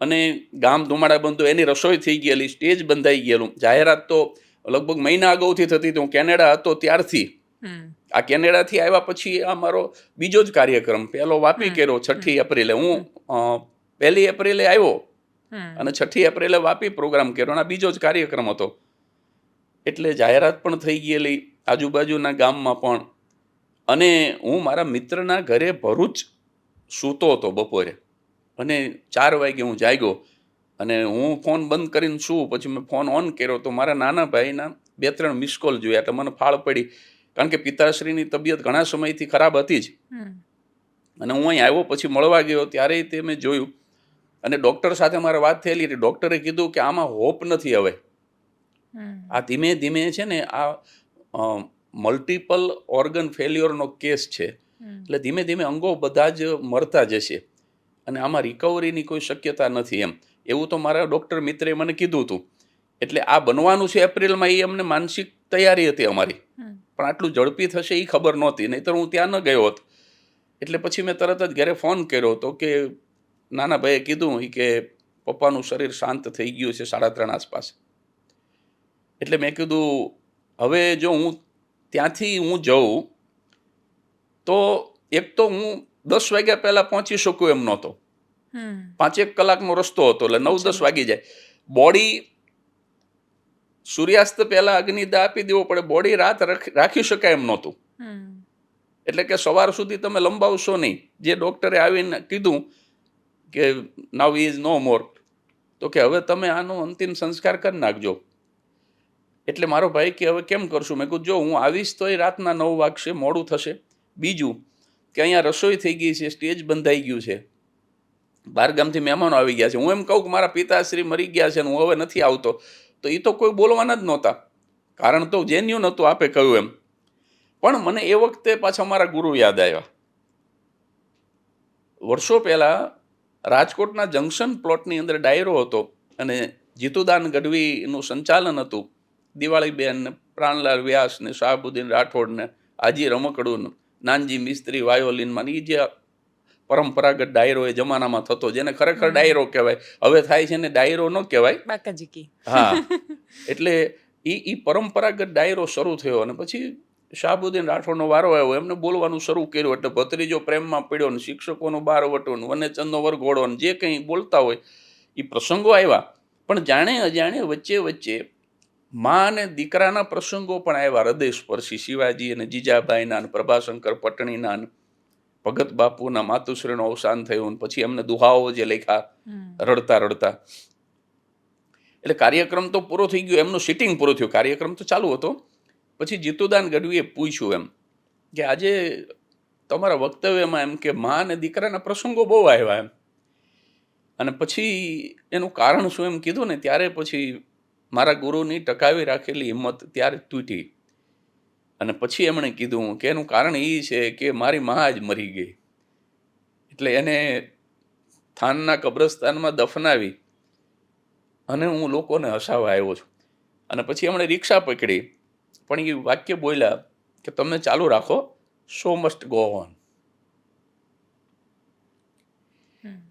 અને ગામ ધુમાડા બંધ, એની રસોઈ થઈ ગયેલી, સ્ટેજ બંધાઈ ગયેલું. જાહેરાત તો લગભગ મહિના અગાઉથી થતી હતી. હું કેનેડા હતો ત્યારથી. આ કેનેડાથી આવ્યા પછી આ મારો બીજો જ કાર્યક્રમ. પહેલો વાપી કર્યો 6ઠી એપ્રિલે, હું 1 એપ્રિલે આવ્યો, અને 6ઠી એપ્રિલે વાપી પ્રોગ્રામ કર્યો, અને આ બીજો જ કાર્યક્રમ હતો. એટલે જાહેરાત પણ થઈ ગયેલી આજુબાજુના ગામમાં પણ. અને હું મારા મિત્રના ઘરે ભરૂચ સૂતો હતો બપોરે, અને 4 વાગે હું જાગ્યો, અને હું ફોન બંધ કરીને શું, પછી મેં ફોન ઓન કર્યો તો મારા નાના ભાઈના 2-3 મિસ કોલ જોયા. એટલે મને ફાળ પડી, કારણ કે પિતાશ્રીની તબિયત ઘણા સમયથી ખરાબ હતી જ. અને હું અહીં આવ્યો, પછી મળવા ગયો ત્યારે તે મેં જોયું, અને ડૉક્ટર સાથે મારે વાત થયેલી હતી. ડૉક્ટરે કીધું કે આમાં હોપ નથી હવે, આ ધીમે ધીમે છે ને આ મલ્ટિપલ ઓર્ગન ફેલ્યોરનો કેસ છે. એટલે ધીમે ધીમે અંગો બધા જ મરતા જશે, અને આમાં રિકવરીની કોઈ શક્યતા નથી એમ. એવું તો મારા ડૉક્ટર મિત્રે મને કીધું હતું. એટલે આ બનવાનું છે એપ્રિલમાં, એ અમને માનસિક તૈયારી હતી અમારી, પણ આટલું ઝડપી થશે એ ખબર નહોતી, નહીંતર હું ત્યાં ન ગયો હોત. એટલે પછી મેં તરત જ ઘરે ફોન કર્યો હતો કે નાના ભાઈએ કીધું કે પપ્પાનું શરીર શાંત થઈ ગયું છે 3:30 આસપાસ. એટલે મેં કીધું હવે જો હું ત્યાંથી હું જઉં તો એક તો હું 10 વાગ્યા પહેલાં પહોંચી શકું એમ નહોતો. 5-1 કલાકનો રસ્તો હતો, એટલે 9-10 વાગી જાય. બોડી સૂર્યાસ્ત પહેલા અગ્નિદાહ આપી દેવો પડે, બોડી રાત રાખી શકાય એમ નહોતું. એટલે કે સવાર સુધી તમે લંબાવશો નહીં. જે ડૉક્ટરે આવીને કીધું કે નાવ ઇઝ નો મોર, તો કે હવે તમે આનો અંતિમ સંસ્કાર કરી નાખજો. એટલે મારો ભાઈ કે હવે કેમ કરશું? મેં કીધું જો હું આવીશ તો એ રાતના 9 વાગશે, મોડું થશે. બીજું કે અહીંયા રસોઈ થઈ ગઈ છે, સ્ટેજ બંધાઈ ગયું છે, બહારગામથી મહેમાનો આવી ગયા છે. હું એમ કહું કે મારા પિતાશ્રી મરી ગયા છે ને હું હવે નથી આવતો, તો એ તો કોઈ બોલવાના જ નહોતા. કારણ તો જેન્યુન હતું, આપે કહ્યું એમ. પણ મને એ વખતે પાછા મારા ગુરુ યાદ આવ્યા. વર્ષો પહેલા રાજકોટના જંકશન પ્લોટની અંદર ડાયરો હતો અને જીતુદાન ગઢવીનું સંચાલન હતું. દિવાળીબેન ને પ્રાણલાલ વ્યાસ ને શાહબુદ્દીન રાઠોડ ને આજી રમકડું ને નાનજી મિસ્ત્રી વાયોલિનમાં એ જે પરંપરાગત ડાયરો એ જમાનામાં થતો, જેને ખરેખર ડાયરો કહેવાય, હવે થાય છે ને ડાયરો ન કહેવાય. બાકાજી કી. હા, એટલે એ પરંપરાગત ડાયરો શરૂ થયો અને પછી શાહબુદ્દીન રાઠોડનો વારો આવ્યો. એમને બોલવાનું શરૂ કર્યું એટલે ભત્રીજો પ્રેમમાં પડ્યો ને શિક્ષકોનું બાર વટો ને વનેચંદનો વરઘોડો ને જે કંઈ બોલતા હોય એ પ્રસંગો આવ્યા. પણ જાણે અજાણે વચ્ચે વચ્ચે મા અને દીકરાના પ્રસંગો પણ આવ્યા, હૃદય સ્પર્શી. શિવાજી અને જીજાબાઈના ને પ્રભાશંકર પટણીના ને ભગત બાપુના માતુશ્રીનું અવસાન થયું ને પછી એમને દુહાઓ જે લખ્યા રડતા રડતા. એટલે કાર્યક્રમ તો પૂરો થઈ ગયો, એમનું સિટિંગ પૂરું થયું, કાર્યક્રમ તો ચાલુ હતો. પછી જીતુદાન ગઢવીએ પૂછ્યું એમ કે આજે તમારા વક્તવ્યમાં એમ કે મા અને દીકરાના પ્રસંગો બહુ આવ્યા એમ, અને પછી એનું કારણ શું એમ કીધું ને, ત્યારે પછી મારા ગુરુની ટકાવી રાખેલી હિંમત ત્યારે તૂટી. અને પછી એમણે કીધું કે એનું કારણ એ છે કે મારી મા જ મરી ગઈ, એટલે એને થાનના કબ્રસ્તાનમાં દફનાવી અને હું લોકોને હસાવવા આવ્યો છું. અને પછી એમણે રિક્ષા પકડી, પણ એ વાક્ય બોલ્યા કે તમે ચાલુ રાખો, શો મસ્ટ ગો ઓન.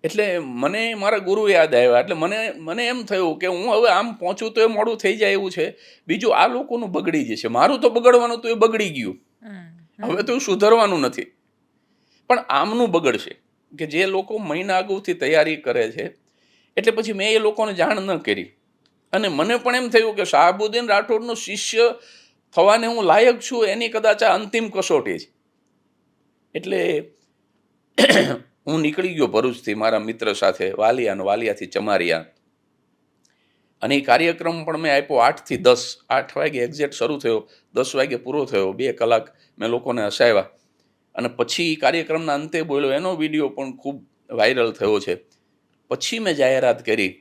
એટલે મને મારા ગુરુ યાદ આવ્યા. એટલે મને એમ થયું કે હું હવે આમ પહોંચું તો એ મોડું થઈ જાય એવું છે. બીજું આ લોકોનું બગડી જશે, મારું તો બગડવાનું તો એ બગડી ગયું, હવે તો સુધરવાનું નથી. પણ આમનું બગડશે કે જે લોકો મહિના અગાઉથી તૈયારી કરે છે. એટલે પછી મેં એ લોકોને જાણ ન કરી અને મને પણ એમ થયું કે શાહબુદ્દીન રાઠોડનો શિષ્ય થવાને હું લાયક છું, એની કદાચ આ અંતિમ કસોટી છે. એટલે હું નીકળી ગયો ભરૂચથી મારા મિત્ર સાથે, વાલિયાથી ચમારિયા. અને એ કાર્યક્રમ પણ મેં આપ્યો 8 થી 10, 8 વાગે એક્ઝેક્ટ શરૂ થયો, 10 વાગે પૂરો થયો. 2 કલાક મેં લોકોને હસાવ્યા. અને પછી કાર્યક્રમના અંતે બોલ્યો, એનો વિડીયો પણ ખૂબ વાયરલ થયો છે. પછી મેં જાહેરાત કરી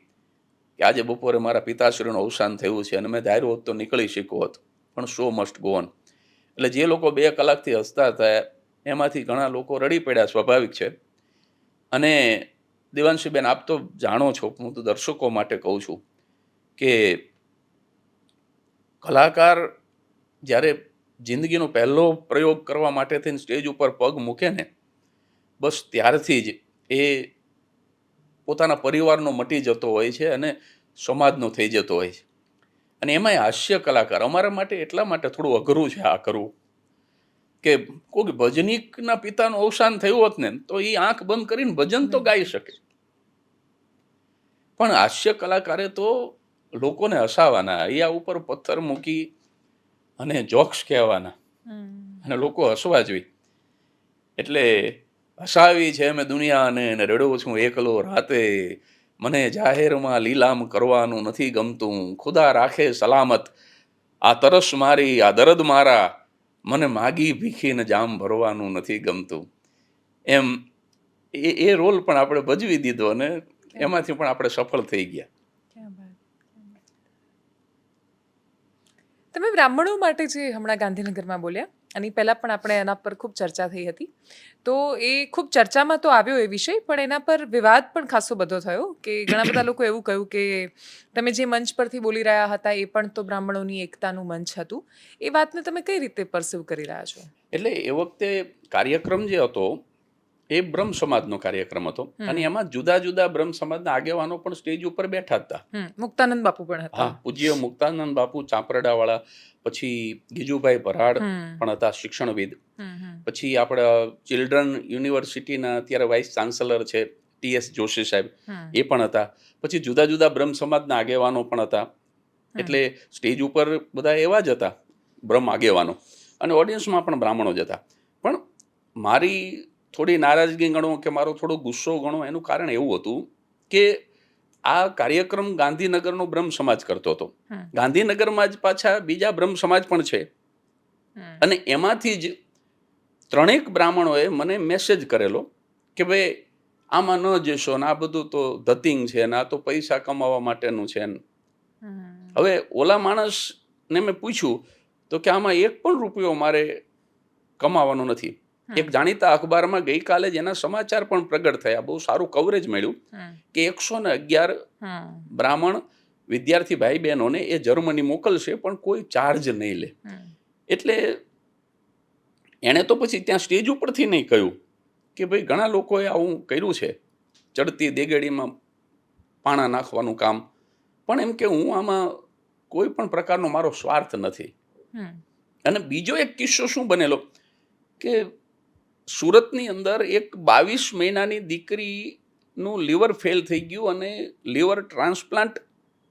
કે આજે બપોરે મારા પિતાશ્રીનું અવસાન થયું છે અને મેં ધાર્યું હોત તો નીકળી શક્યો હોત, પણ શો મસ્ટ ગો ઓન. એટલે જે લોકો 2 કલાકથી હસતા હતા એમાંથી ઘણા લોકો રડી પડ્યા, સ્વાભાવિક છે. અને દેવાંશીબેન, આપ તો જાણો છો, હું તો દર્શકો માટે કહું છું કે કલાકાર જ્યારે જિંદગીનો પહેલો પ્રયોગ કરવા માટે થઈને સ્ટેજ ઉપર પગ મૂકે ને, બસ ત્યારથી જ એ પોતાના પરિવારનો મટી જતો હોય છે અને સમાજનો થઈ જતો હોય છે. અને એમાંય હાસ્ય કલાકાર અમારા માટે એટલા માટે થોડું અઘરું છે આ કરવું કે કોઈ ભજનીકના પિતાનું અવસાન થયું હોત ને તો એ આંખ બંધ કરીને ભજન તો ગાઈ શકે, પણ હાસ્ય કલાકારે તો લોકોને હસાવાના, અહીંયા ઉપર પથ્થર મૂકી અને જોક્સ કહેવાના અને લોકો હસવા જોઈએ. એટલે હસાવી છે મેં દુનિયાને ને રડ્યો છું એકલો રાતે, મને જાહેરમાં લીલામ કરવાનું નથી ગમતું, ખુદા રાખે સલામત આ તરસ મારી, આ દર્દ મારા, મને માગી ભીખીને જામ ભરવાનું નથી ગમતું. એમ એ રોલ પણ આપણે ભજવી દીધો અને એમાંથી પણ આપણે સફળ થઈ ગયા. તમે બ્રાહ્મણો માટે જે હમણાં ગાંધીનગરમાં બોલ્યા, અને પહેલાં પણ આપણે એના પર ખૂબ ચર્ચા થઈ હતી, તો એ ખૂબ ચર્ચામાં તો આવ્યો એ વિષય, પણ એના પર વિવાદ પણ ખાસો બધો થયો કે ઘણા બધા લોકો એવું કહ્યું કે તમે જે મંચ પરથી બોલી રહ્યા હતા એ પણ તો બ્રાહ્મણોની એકતાનું મંચ હતું. એ વાતને તમે કઈ રીતે પરસીવ કરી રહ્યા છો? એટલે એ વખતે કાર્યક્રમ જે હતો એ બ્રહ્મ સમાજનો કાર્યક્રમ હતો અને એમાં જુદા જુદા બ્રહ્મ સમાજના આગેવાનો પણ સ્ટેજ ઉપર બેઠા હતા. મુક્તાનંદ બાપુ પણ હતા. હા, પૂજ્ય મુક્તાનંદ બાપુ ચાંપરડાવાળા, પછી ગીજુભાઈ ભરાડ પણ હતા, શિક્ષણવિદ. પછી આપણા ચિલ્ડ્રન યુનિવર્સિટીના અત્યારે વાઇસ ચાન્સલર છે TS જોશી સાહેબ, એ પણ હતા. પછી જુદા જુદા બ્રહ્મ સમાજના આગેવાનો પણ હતા. એટલે સ્ટેજ ઉપર બધા એવા જ હતા બ્રહ્મ આગેવાનો, અને ઓડિયન્સમાં પણ બ્રાહ્મણો જ હતા. પણ મારી થોડી નારાજગી ગણો કે મારો થોડો ગુસ્સો ગણો, એનું કારણ એવું હતું કે આ કાર્યક્રમ ગાંધીનગરનો બ્રહ્મ સમાજ કરતો હતો. ગાંધીનગરમાં જ પાછા બીજા બ્રહ્મ સમાજ પણ છે, અને એમાંથી જ 3 બ્રાહ્મણોએ મને મેસેજ કરેલો કે ભાઈ આમાં ન જશો ને, આ બધું તો ધતિંગ છે ને, આ તો પૈસા કમાવા માટેનું છે ને. હવે ઓલા માણસને મેં પૂછ્યું તો કે આમાં 1 પણ રૂપિયો મારે કમાવાનો નથી. એક જાણીતા અખબારમાં ગઈકાલે જ એના સમાચાર પણ પ્રગટ થયા, બહુ સારું કવરેજ મળ્યું કે 111 બ્રાહ્મણ વિદ્યાર્થી ભાઈ બહેનોને એ જર્મની મોકલશે પણ કોઈ ચાર્જ નહીં લે. એટલે એણે તો પછી ત્યાં સ્ટેજ ઉપરથી નહીં કહ્યું કે ભાઈ ઘણા લોકોએ આવું કર્યું છે, ચડતી દેગડીમાં પાણા નાખવાનું કામ, પણ એમ કે હું આમાં કોઈ પણ પ્રકારનો મારો સ્વાર્થ નથી. અને બીજો એક કિસ્સો શું બનેલો કે સુરતની અંદર એક 22 મહિનાની દીકરીનું લીવર ફેલ થઈ ગયું અને લીવર ટ્રાન્સપ્લાન્ટ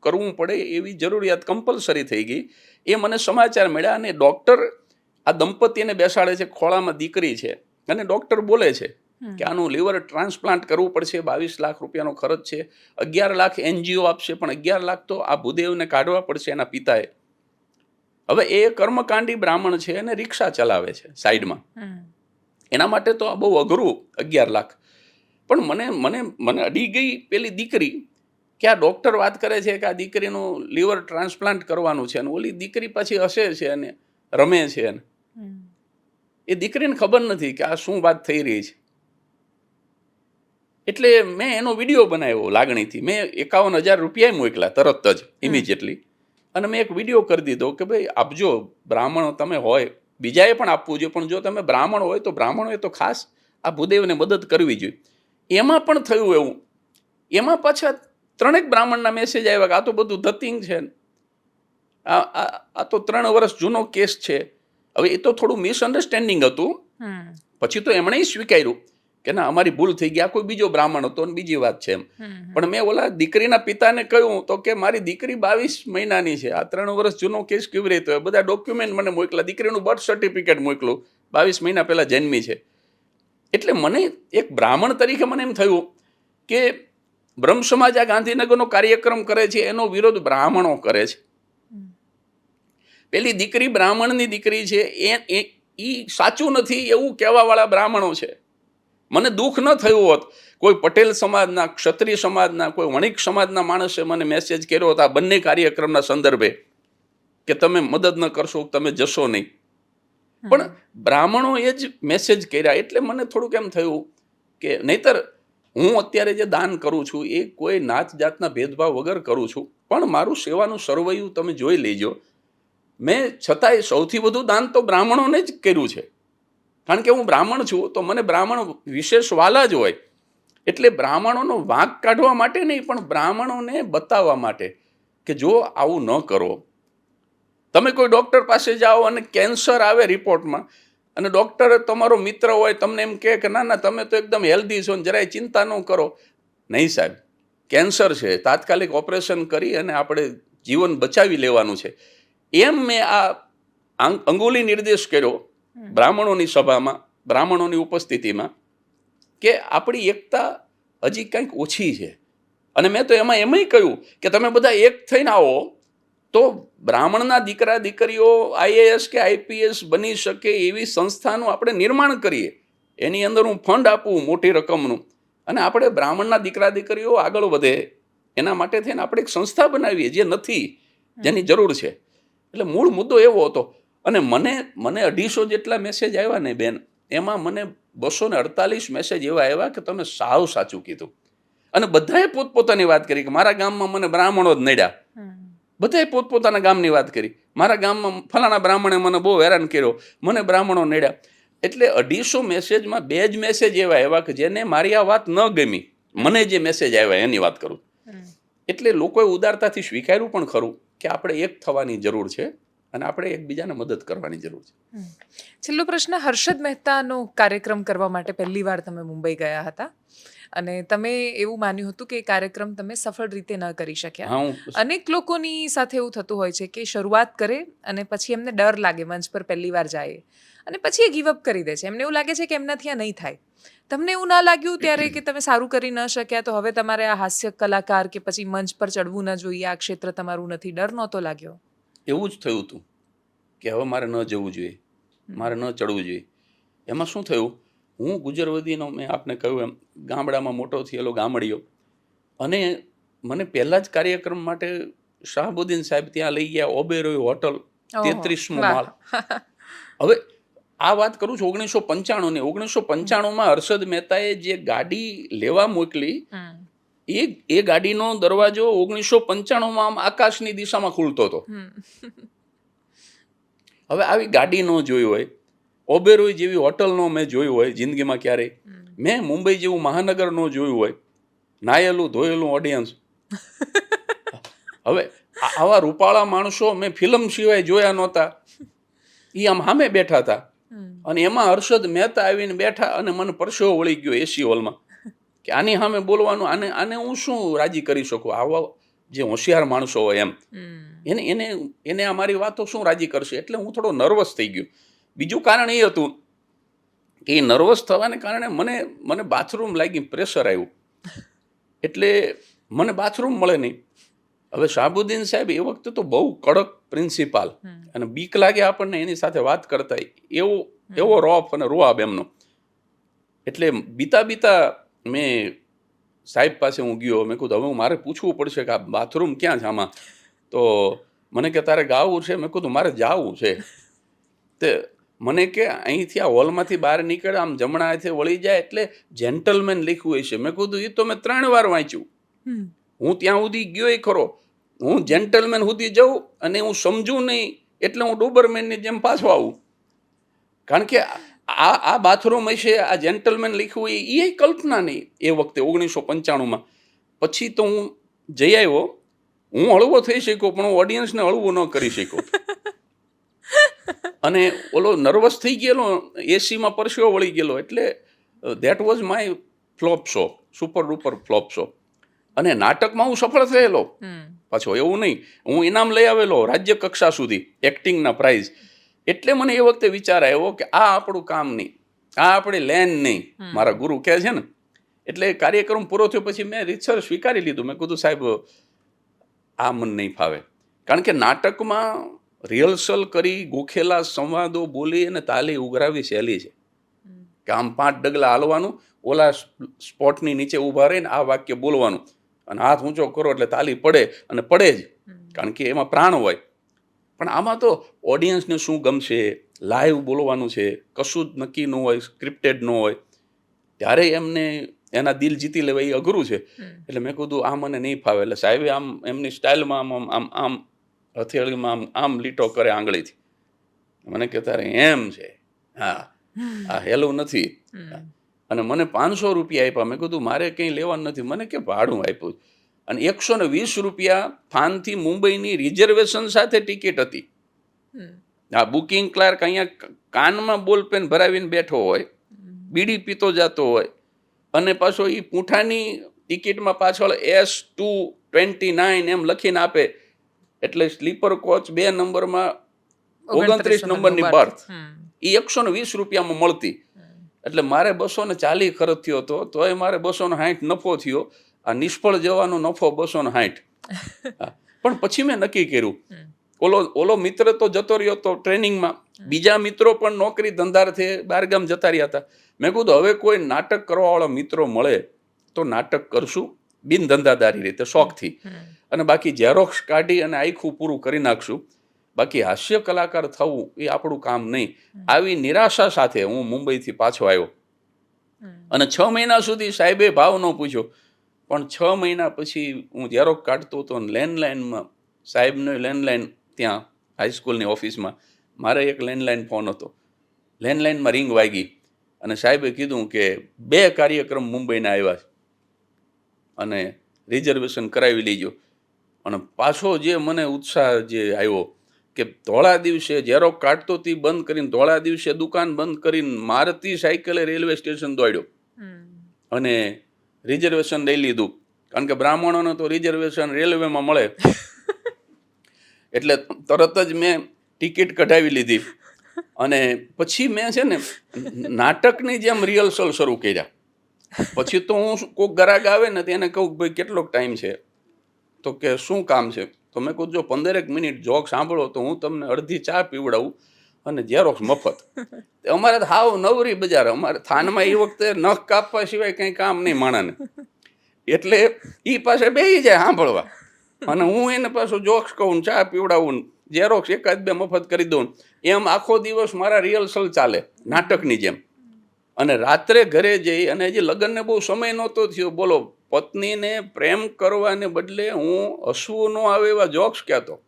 કરવું પડે એવી જરૂરિયાત કમ્પલસરી થઈ ગઈ. એ મને સમાચાર મળ્યા અને ડૉક્ટર આ દંપતીને બેસાડે છે, ખોળામાં દીકરી છે અને ડૉક્ટર બોલે છે કે આનું લીવર ટ્રાન્સપ્લાન્ટ કરવું પડશે, 22 લાખ રૂપિયાનો ખર્ચ છે, 11 લાખ NGO આપશે પણ 11 લાખ તો આ ભૂદેવને કાઢવા પડશે એના પિતાએ. હવે એ કર્મકાંડી બ્રાહ્મણ છે અને રિક્ષા ચલાવે છે સાઈડમાં, એના માટે તો આ બહુ અઘરું 11 લાખ. પણ મને અડી ગઈ પેલી દીકરી કે આ ડૉક્ટર વાત કરે છે કે આ દીકરીનું લીવર ટ્રાન્સપ્લાન્ટ કરવાનું છે અને ઓલી દીકરી પાછી હસે છે અને રમે છે. એ દીકરીને ખબર નથી કે આ શું વાત થઈ રહી છે. એટલે મેં એનો વિડીયો બનાવ્યો લાગણીથી. મેં 51,000 રૂપિયા મોકલ્યા તરત જ ઇમિજિએટલી, અને મેં એક વિડીયો કરી દીધો કે ભાઈ આપજો, બ્રાહ્મણો તમે હોય, બીજાએ પણ આપવું જોઈએ, પણ જો તમે બ્રાહ્મણ હોય તો બ્રાહ્મણોએ તો ખાસ આ ભૂદેવને મદદ કરવી જોઈએ. એમાં પણ થયું એવું, એમાં પાછા 3 બ્રાહ્મણના મેસેજ આવ્યા કે આ તો બધું ધતિંગ છે, આ તો 3 વર્ષ જૂનો કેસ છે. હવે એ તો થોડું મિસઅન્ડરસ્ટેન્ડિંગ હતું, પછી તો એમણે સ્વીકાર્યું કે ના અમારી ભૂલ થઈ ગઈ, આ કોઈ બીજો બ્રાહ્મણ હતો અને બીજી વાત છે એમ. પણ મેં ઓલા દીકરીના પિતાને કહ્યું તો કે મારી દીકરી 22 મહિનાની છે, આ 3 વર્ષ જૂનો કેસ કેવી રીતે હોય? બધા ડોક્યુમેન્ટ મને મોકલા, દીકરીનું બર્થ સર્ટિફિકેટ મોકલું, 22 મહિના પહેલાં જન્મી છે. એટલે મને એક બ્રાહ્મણ તરીકે મને એમ થયું કે બ્રહ્મ સમાજ આ ગાંધીનગરનો કાર્યક્રમ કરે છે એનો વિરોધ બ્રાહ્મણો કરે છે. પેલી દીકરી બ્રાહ્મણની દીકરી છે, એ સાચું નથી એવું કહેવાવાળા બ્રાહ્મણો છે. મને દુઃખ ન થયું હોત કોઈ પટેલ સમાજના, ક્ષત્રિય સમાજના, કોઈ વણિક સમાજના માણસે મને મેસેજ કર્યો હતો આ બંને કાર્યક્રમના સંદર્ભે કે તમે મદદ ન કરશો, તમે જશો નહીં. પણ બ્રાહ્મણોએ જ મેસેજ કર્યા એટલે મને થોડુંક એમ થયું કે નહીતર હું અત્યારે જે દાન કરું છું એ કોઈ નાત જાતના ભેદભાવ વગર કરું છું, પણ મારું સેવાનું સરવૈયું તમે જોઈ લેજો. મેં છતાંય સૌથી વધુ દાન તો બ્રાહ્મણોને જ કર્યું છે, કારણ કે હું બ્રાહ્મણ છું તો મને બ્રાહ્મણ વિશેષ વાલા જ હોય. એટલે બ્રાહ્મણોનો વાંક કાઢવા માટે નહીં, પણ બ્રાહ્મણોને બતાવવા માટે કે જો આવું ન કરો. તમે કોઈ ડૉક્ટર પાસે જાઓ અને કેન્સર આવે રિપોર્ટમાં અને ડૉક્ટર તમારો મિત્ર હોય, તમને એમ કહે કે ના ના તમે તો એકદમ હેલ્ધી છો ને જરાય ચિંતા ન કરો. નહીં સાહેબ, કેન્સર છે, તાત્કાલિક ઓપરેશન કરી અને આપણે જીવન બચાવી લેવાનું છે. એમ મેં આ અંગુલી નિર્દેશ કર્યો બ્રાહ્મણોની સભામાં, બ્રાહ્મણોની ઉપસ્થિતિમાં, કે આપણી એકતા હજી કંઈક ઓછી છે. અને મેં તો એમાં એમય કહ્યું કે તમે બધા એક થઈને આવો તો બ્રાહ્મણના દીકરા દીકરીઓ IAS કે IPS બની શકે એવી સંસ્થાનું આપણે નિર્માણ કરીએ, એની અંદર હું ફંડ આપું મોટી રકમનું, અને આપણે બ્રાહ્મણના દીકરા દીકરીઓ આગળ વધે એના માટે થઈને આપણે એક સંસ્થા બનાવીએ જે નથી, જેની જરૂર છે. એટલે મૂળ મુદ્દો એવો હતો. અને મને 250 જેટલા મેસેજ આવ્યા ને બેન, એમાં મને 248 મેસેજ એવા આવ્યા કે તમે સાવ સાચું કીધું. અને બધાએ પોતપોતાની વાત કરી કે મારા ગામમાં મને બ્રાહ્મણો જ નડ્યા. બધાએ પોતપોતાના ગામની વાત કરી, મારા ગામમાં ફલાણા બ્રાહ્મણે મને બહુ હેરાન કર્યો, મને બ્રાહ્મણો નડ્યા. એટલે 250 મેસેજમાં 2 જ મેસેજ એવા કે જેને મારી આ વાત ન ગમી, મને જે મેસેજ આવ્યા એની વાત કરું. એટલે લોકોએ ઉદારતાથી સ્વીકાર્યું પણ ખરું કે આપણે એક થવાની જરૂર છે અને આપણે એકબીજાને મદદ કરવાની જરૂર છે. છેલ્લો પ્રશ્ન, હર્ષદ મહેતાનો કાર્યક્રમ કરવા માટે પહેલી વાર તમે મુંબઈ ગયા હતા અને તમે એવું માન્યું હતું કે એ કાર્યક્રમ તમે સફળ રીતે ન કરી શક્યા. અનેક લોકોની સાથે એવું થતું હોય છે કે શરૂઆત કરે અને પછી એમને ડર લાગે, મંચ પર પહેલી વાર જાય અને પછી એ ગીવ અપ કરી દે છે. એમને એવું લાગે છે કે એમનાથી આ નહીં થાય. તમને એવું ના લાગ્યું ત્યારે કે તમે સારું કરી ન શક્યા તો હવે તમારે આ હાસ્ય કલાકાર કે પછી મંચ પર ચડવું ન જોઈએ, આ ક્ષેત્ર તમારું નથી? ડર નહોતો લાગ્યો? એવું જ થયું હતું કે હવે મારે ન જવું જોઈએ, મારે ન ચડવું જોઈએ. એમાં શું થયું, હું ગુજરવદીનો મેં આપને કહ્યું એમ ગામડામાં મોટો થયેલો ગામડિયો, અને મને પહેલા જ કાર્યક્રમ માટે શાહબુદ્દીન સાહેબ ત્યાં લઈ ગયા, ઓબેરોય હોટલ, 33મો માળ. હવે આ વાત કરું છું 1995 ની. 1995માં હર્ષદ મહેતાએ જે ગાડી લેવા મોકલી એ ગાડીનો દરવાજો 1995માં આમ આકાશની દિશામાં ખુલતો હતો. હવે આવી ગાડી ન જોઈ હોય, ઓબેરોય જેવી હોટલ નો મેં જોયું હોય જિંદગીમાં ક્યારેય, મેં મુંબઈ જેવું મહાનગર નો જોયું હોય, નાયેલું ધોયેલું ઓડિયન્સ. હવે આવા રૂપાળા માણસો મેં ફિલ્મ સિવાય જોયા નહોતા. એ આમ સામે બેઠા હતા અને એમાં હર્ષદ મહેતા આવીને બેઠા અને મને પરસેવો વળી ગયો એસી હોલમાં કે આની સામે બોલવાનું, આને હું શું રાજી કરી શકું. આવા જે હોશિયાર માણસો હોય એને અમારી વાતો શું રાજી કરશે. એટલે હું થોડો નર્વસ થઈ ગયો. બીજું કારણ એ હતું કે એ નર્વસ થવાને કારણે મને બાથરૂમ લાગી, પ્રેશર આવ્યું. એટલે મને બાથરૂમ મળે નહીં. હવે શાહબુદ્દીન સાહેબ એ વખતે તો બહુ કડક પ્રિન્સિપાલ અને બીક લાગે આપણને એની સાથે વાત કરતા, એવો રોફ અને રોઆબ એમનો. એટલે બીતા મેં સાહેબ પાસે હું ગયો. મેં કીધું હવે મારે પૂછવું પડશે કે આ બાથરૂમ ક્યાં છે આમાં. તો મને કે તારે ગાવું છે. મેં કીધું મારે જાવું છે. તે મને કે અહીંથી આ હોલમાંથી બહાર નીકળે આમ જમણા હાથે વળી જાય એટલે જેન્ટલમેન લખ્યું હશે. મેં કીધું એ તો મેં 3 વાર વાંચ્યું. હું ત્યાં સુધી ગયો એ ખરો. હું જેન્ટલમેન સુધી જાઉં અને હું સમજું નહીં એટલે હું ડોબરમેનની જેમ પાછો આવું. કારણ કે આ બાથરૂમ હશે, આ જેન્ટલમેન લખ્યું એ કલ્પના નહીં એ વખતે 1995માં. પછી તો હું જઈ આવ્યો. હું હળવો થઈ શક્યો પણ હું ઓડિયન્સને હળવું ન કરી શક્યો. અને ઓલો નર્વસ થઈ ગયેલો, એસીમાં પરસેવો વળી ગયેલો. એટલે that was my flop show, super duper flop show. અને નાટકમાં હું સફળ થયેલો પાછો, એવું નહીં. હું ઇનામ લઈ આવેલો રાજ્ય કક્ષા સુધી એક્ટિંગના પ્રાઇઝ. એટલે મને એ વખતે વિચાર આવ્યો કે આ આપણું કામ નહીં, આ આપણે લેન નહીં, મારા ગુરુ કહે છે ને. એટલે કાર્યક્રમ પૂરો થયો પછી મેં રીતસર સ્વીકારી લીધું. મેં કીધું સાહેબ આ મને નહીં ફાવે. કારણ કે નાટકમાં રિહર્સલ કરી ગોખેલા સંવાદો બોલી અને તાલી ઉઘરાવી સહેલી છે કે આમ 5 ડગલા હાલવાનું, ઓલા સ્પોટની નીચે ઊભા રહીને આ વાક્ય બોલવાનું અને હાથ ઊંચો કરો એટલે તાલી પડે અને પડે જ, કારણ કે એમાં પ્રાણ હોય. પણ આમાં તો ઓડિયન્સને શું ગમશે, લાઈવ બોલવાનું છે, કશું જ નક્કી ન હોય, સ્ક્રિપ્ટેડ ન હોય, ત્યારે એમને એના દિલ જીતી લેવા એ અઘરું છે. એટલે મેં કીધું આ મને નહીં ફાવે. એટલે સાહેબે આમ એમની સ્ટાઇલમાં આમ હથેળીમાં આમ લીટો કરે આંગળીથી. મને કે તારે એમ છે, હા આ હેલું નથી. અને મને 500 રૂપિયા આપ્યા. મેં કીધું મારે કંઈ લેવાનું નથી. મને કે ભાડું આપ્યું. અને 120 રૂપિયા થાનથી મુંબઈની રિઝર્વેશન સાથે ટિકિટ હતી. આ બુકિંગ ક્લાર્ક અહીંયા કાનમાં બોલપેન ભરાવીને બેઠો હોય, બીડી પીતો જતો હોય અને પાછો એ પૂંઠાની ટિકિટમાં પાછળ S229 એમ લખીને આપે. એટલે સ્લીપર કોચ 2 નંબરમાં 29 નંબરની બર્થ એ 120 રૂપિયામાં મળતી. એટલે મારે 240 ખર્ચ થયો હતો, તોય મારે 260 નફો થયો. આ નિષ્ફળ જવાનો નફો 260. પણ પછી મેં નક્કી કર્યું, ઓલો મિત્ર તો જતો રહ્યો હતો ટ્રેનિંગમાં, બીજા મિત્રો પણ નોકરી ધંધાર્થે બહારગામ જતા રહ્યા હતા. મેં કીધું હવે કોઈ નાટક કરવાવાળા મિત્રો મળે તો નાટક કરશું બિન ધંધાદારી રીતે, શોખથી. અને બાકી ઝેરોક્સ કાઢી અને આખું પૂરું કરી નાખશું. બાકી હાસ્ય કલાકાર થવું એ આપણું કામ નહીં. આવી નિરાશા સાથે હું મુંબઈથી પાછો આવ્યો. અને 6 મહિના સુધી સાહેબે ભાવ ન પૂછ્યો. પણ 6 મહિના પછી હું ઝેરોક્સ કાઢતો હતો અને લેન્ડલાઇનમાં, સાહેબનો લેન્ડલાઇન ત્યાં હાઈસ્કૂલની ઓફિસમાં, મારે એક લેન્ડલાઇન ફોન હતો. લેન્ડલાઇનમાં રિંગ વાગી અને સાહેબે કીધું કે 2 કાર્યક્રમ મુંબઈના આવ્યા છે અને રિઝર્વેશન કરાવી લેજો. અને પાછો જે મને ઉત્સાહ જે આવ્યો કે ધોળા દિવસે ઝેરોક્સ કાઢતો તી બંધ કરીને, ધોળા દિવસે દુકાન બંધ કરીને મારતી સાયકલે રેલવે સ્ટેશન દોડ્યો અને રિઝર્વેશન લઈ લીધું. કારણ કે બ્રાહ્મણોને તો રિઝર્વેશન રેલવેમાં મળે. એટલે તરત જ મેં ટિકિટ કઢાવી લીધી અને પછી મેં છે ને નાટકની જેમ રિહર્સલ શરૂ કર્યા. પછી તો હું કોઈક ગ્રાહક આવે ને તેને કહું ભાઈ કેટલોક ટાઈમ છે, તો કે શું કામ છે. તો મેં કહું જો 15 મિનિટ જોક સાંભળો તો હું તમને અડધી ચા પીવડાવું અને ઝેરોક્સ મફત. અમારે તો હાવ નવરી બજાર. અમારે થાનમાં એ વખતે નખ કાપવા સિવાય કંઈ કામ નહીં માણાને. એટલે એ પાસે બેસી જાય સાંભળવા અને હું એને પાછું જોક્સ કહું, ચા પીવડાવું, ઝેરોક્સ 1-2 મફત કરી દઉં. એમ આખો દિવસ મારા રિહર્સલ ચાલે નાટકની જેમ. અને રાત્રે ઘરે જઈ અને હજી લગ્નને બહુ સમય નહોતો થયો, બોલો, પત્નીને પ્રેમ કરવાને બદલે હું હસવું ન આવે એવા જોક્સ કહેતો.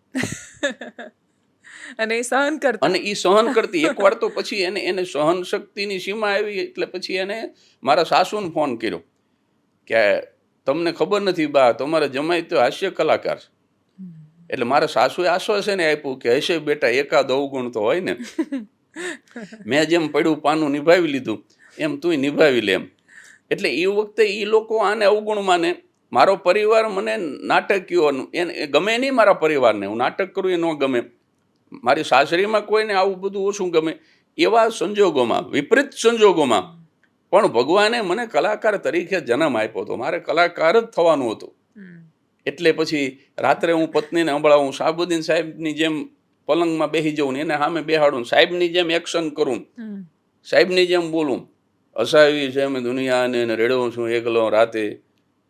અને એ સહન કરતા. અને એ સહન કરતી. એકવાર તો પછી એને સહન શક્તિની સીમા આવી એટલે પછી એને મારા સાસુને ફોન કર્યો કે તમને ખબર નથી બા, તમારા જમાઈ તો હાસ્ય કલાકાર છે. એટલે મારા સાસુએ આશ્વાસન આપ્યું કે હશે બેટા, એકાદ અવગુણ તો હોય ને. મેં જેમ પડ્યું પાનું નિભાવી લીધું એમ તું નિભાવી લે એમ. એટલે એ વખતે એ લોકો આને અવગુણ માને. મારો પરિવાર મને નાટકીયો એને ગમે નહીં, મારા પરિવારને હું નાટક કરું એ ન ગમે, મારી સાસરીમાં કોઈને આવું બધું ઓછું ગમે. એવા સંજોગોમાં, વિપરીત સંજોગોમાં પણ ભગવાને મને કલાકાર તરીકે જન્મ આપ્યો હતો. મારે કલાકાર જ થવાનું હતું. એટલે પછી રાત્રે હું પત્નીને સંભળાવું, શાહબુદ્દીન સાહેબની જેમ પલંગમાં બેસી જવું ને એને સામે બેહાડું, સાહેબની જેમ એક્શન કરું, સાહેબની જેમ બોલું, હસાવી છે મેં દુનિયાને રેડું છું એકલો રાતે,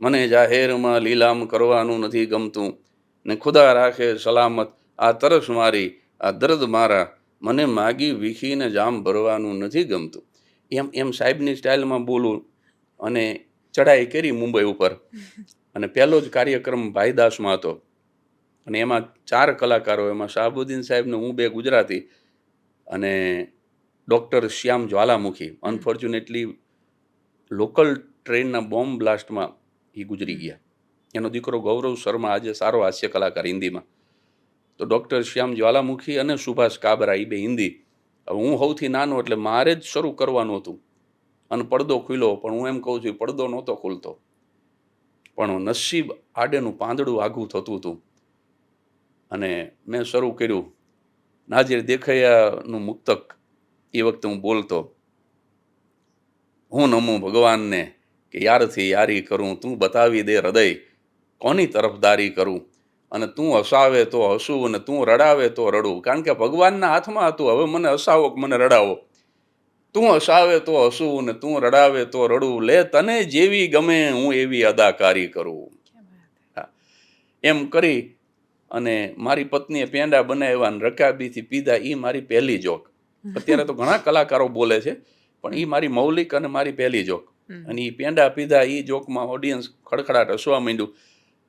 મને જાહેરમાં લીલામ કરવાનું નથી ગમતું, ને ખુદા રાખે સલામત આ તરસ મારી, આ દર્દ મારા, મને માગી વીખીને જામ ભરવાનું નથી ગમતું. એમ સાહેબની સ્ટાઇલમાં બોલું અને ચડાઈ કરી મુંબઈ ઉપર. અને પહેલો જ કાર્યક્રમ ભાઈદાસમાં હતો અને એમાં 4 કલાકારો, એમાં શાહબુદ્દીન સાહેબને હું, 2 ગુજરાતી અને ડૉક્ટર શ્યામ જ્વાલામુખી. અનફોર્ચ્યુનેટલી લોકલ ટ્રેનના બોમ્બ બ્લાસ્ટમાં એ ગુજરી ગયા. એનો દીકરો ગૌરવ શર્મા આજે સારો હાસ્ય કલાકાર હિન્દીમાં. તો ડૉક્ટર શ્યામ જ્વાલામુખી અને સુભાષ કાબરા, એ 2 હિન્દી. હવે હું સૌથી નાનો એટલે મારે જ શરૂ કરવાનું હતું અને પડદો ખુલ્યો. પણ હું એમ કહું છું, પડદો નહોતો ખુલતો, પણ નસીબ આડેનું પાંદડું આઘું થતું હતું. અને મેં શરૂ કર્યું. નાઝીર દેખૈયાનું મુક્તક એ વખતે હું બોલતો, હું નમું ભગવાનને કે યારથી યારી કરું, તું બતાવી દે હૃદય કોની તરફદારી કરું, અને તું હસાવે તો હસું અને તું રડાવે તો રડું. કારણ કે ભગવાનના હાથમાં હતું, હવે મને હસાવો કે મને રડાવો. તું હસાવે તો હસું ને તું રડાવે તો રડું, લે તને જેવી ગમે હું એવી અદાકારી કરું. એમ કરી અને મારી પત્નીએ પેંડા બનાવ્યા અને રકાબીથી પીધા. એ મારી પહેલી જોક. અત્યારે તો ઘણા કલાકારો બોલે છે, પણ એ મારી મૌલિક અને મારી પહેલી જોક. અને એ પેંડા પીધા, એ જોકમાં ઓડિયન્સ ખડખડાટ હસવા માંડ્યું.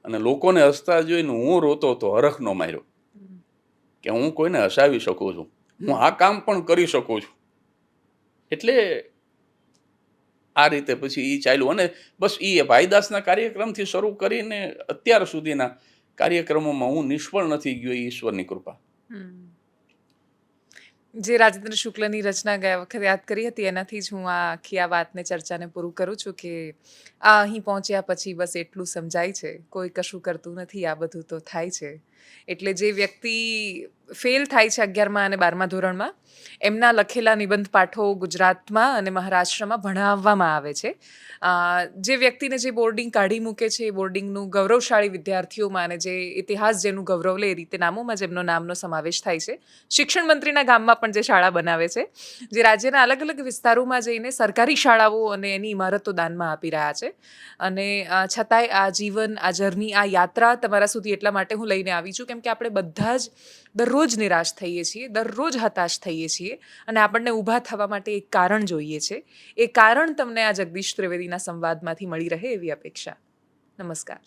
અને લોકોને હસતા જોઈને હું રોતો તો હરખનો માર્યો કે હું કોઈને હસાવી શકું છું, હું આ કામ પણ કરી શકું છું. એટલે આ રીતે પછી એ ચાલ્યું. અને બસ એ ભાઈદાસના કાર્યક્રમથી શરૂ કરીને અત્યાર સુધીના કાર્યક્રમોમાં હું નિષ્ફળ નથી ગયો, એ ઈશ્વરની કૃપા. જે રાજેન્દ્ર શુક્લની રચના ગયા વખતે યાદ કરી હતી, એનાથી જ હું આ આખી આ વાતને, ચર્ચાને પૂરું કરું છું કે આ અહીં પહોંચ્યા પછી બસ એટલું સમજાય છે, કોઈ કશું કરતું નથી, આ બધું તો થાય છે. એટલે જે વ્યક્તિ ફેલ થાય છે 11મા અને 12મા ધોરણમાં, એમના લખેલા નિબંધ પાઠો ગુજરાતમાં અને મહારાષ્ટ્રમાં ભણાવવામાં આવે છે. જે વ્યક્તિને જે બોર્ડિંગ કાઢી મૂકે છે, એ બોર્ડિંગનું ગૌરવશાળી વિદ્યાર્થીઓમાં અને જે ઇતિહાસ જેનું ગૌરવ લે, એ રીતે નામોમાં જેમનો નામનો સમાવેશ થાય છે. શિક્ષણ મંત્રીના ગામમાં પણ જે શાળા બનાવે છે, જે રાજ્યના અલગ અલગ વિસ્તારોમાં જઈને સરકારી શાળાઓ અને એની ઇમારતો દાનમાં આપી રહ્યા છે. અને છતાંય આ જીવન, આ જર્ની, આ યાત્રા તમારા સુધી એટલા માટે હું લઈને આવી છું કેમ કે આપણે બધા જ દરરોજ નિરાશ થઈએ છીએ, દરરોજ હતાશ થઈએ છીએ, અને આપણને ઊભા થવા માટે એક કારણ જોઈએ છે. એ કારણ તમને આ જગદીશ ત્રિવેદીના સંવાદમાંથી મળી રહે એવી અપેક્ષા. નમસ્કાર.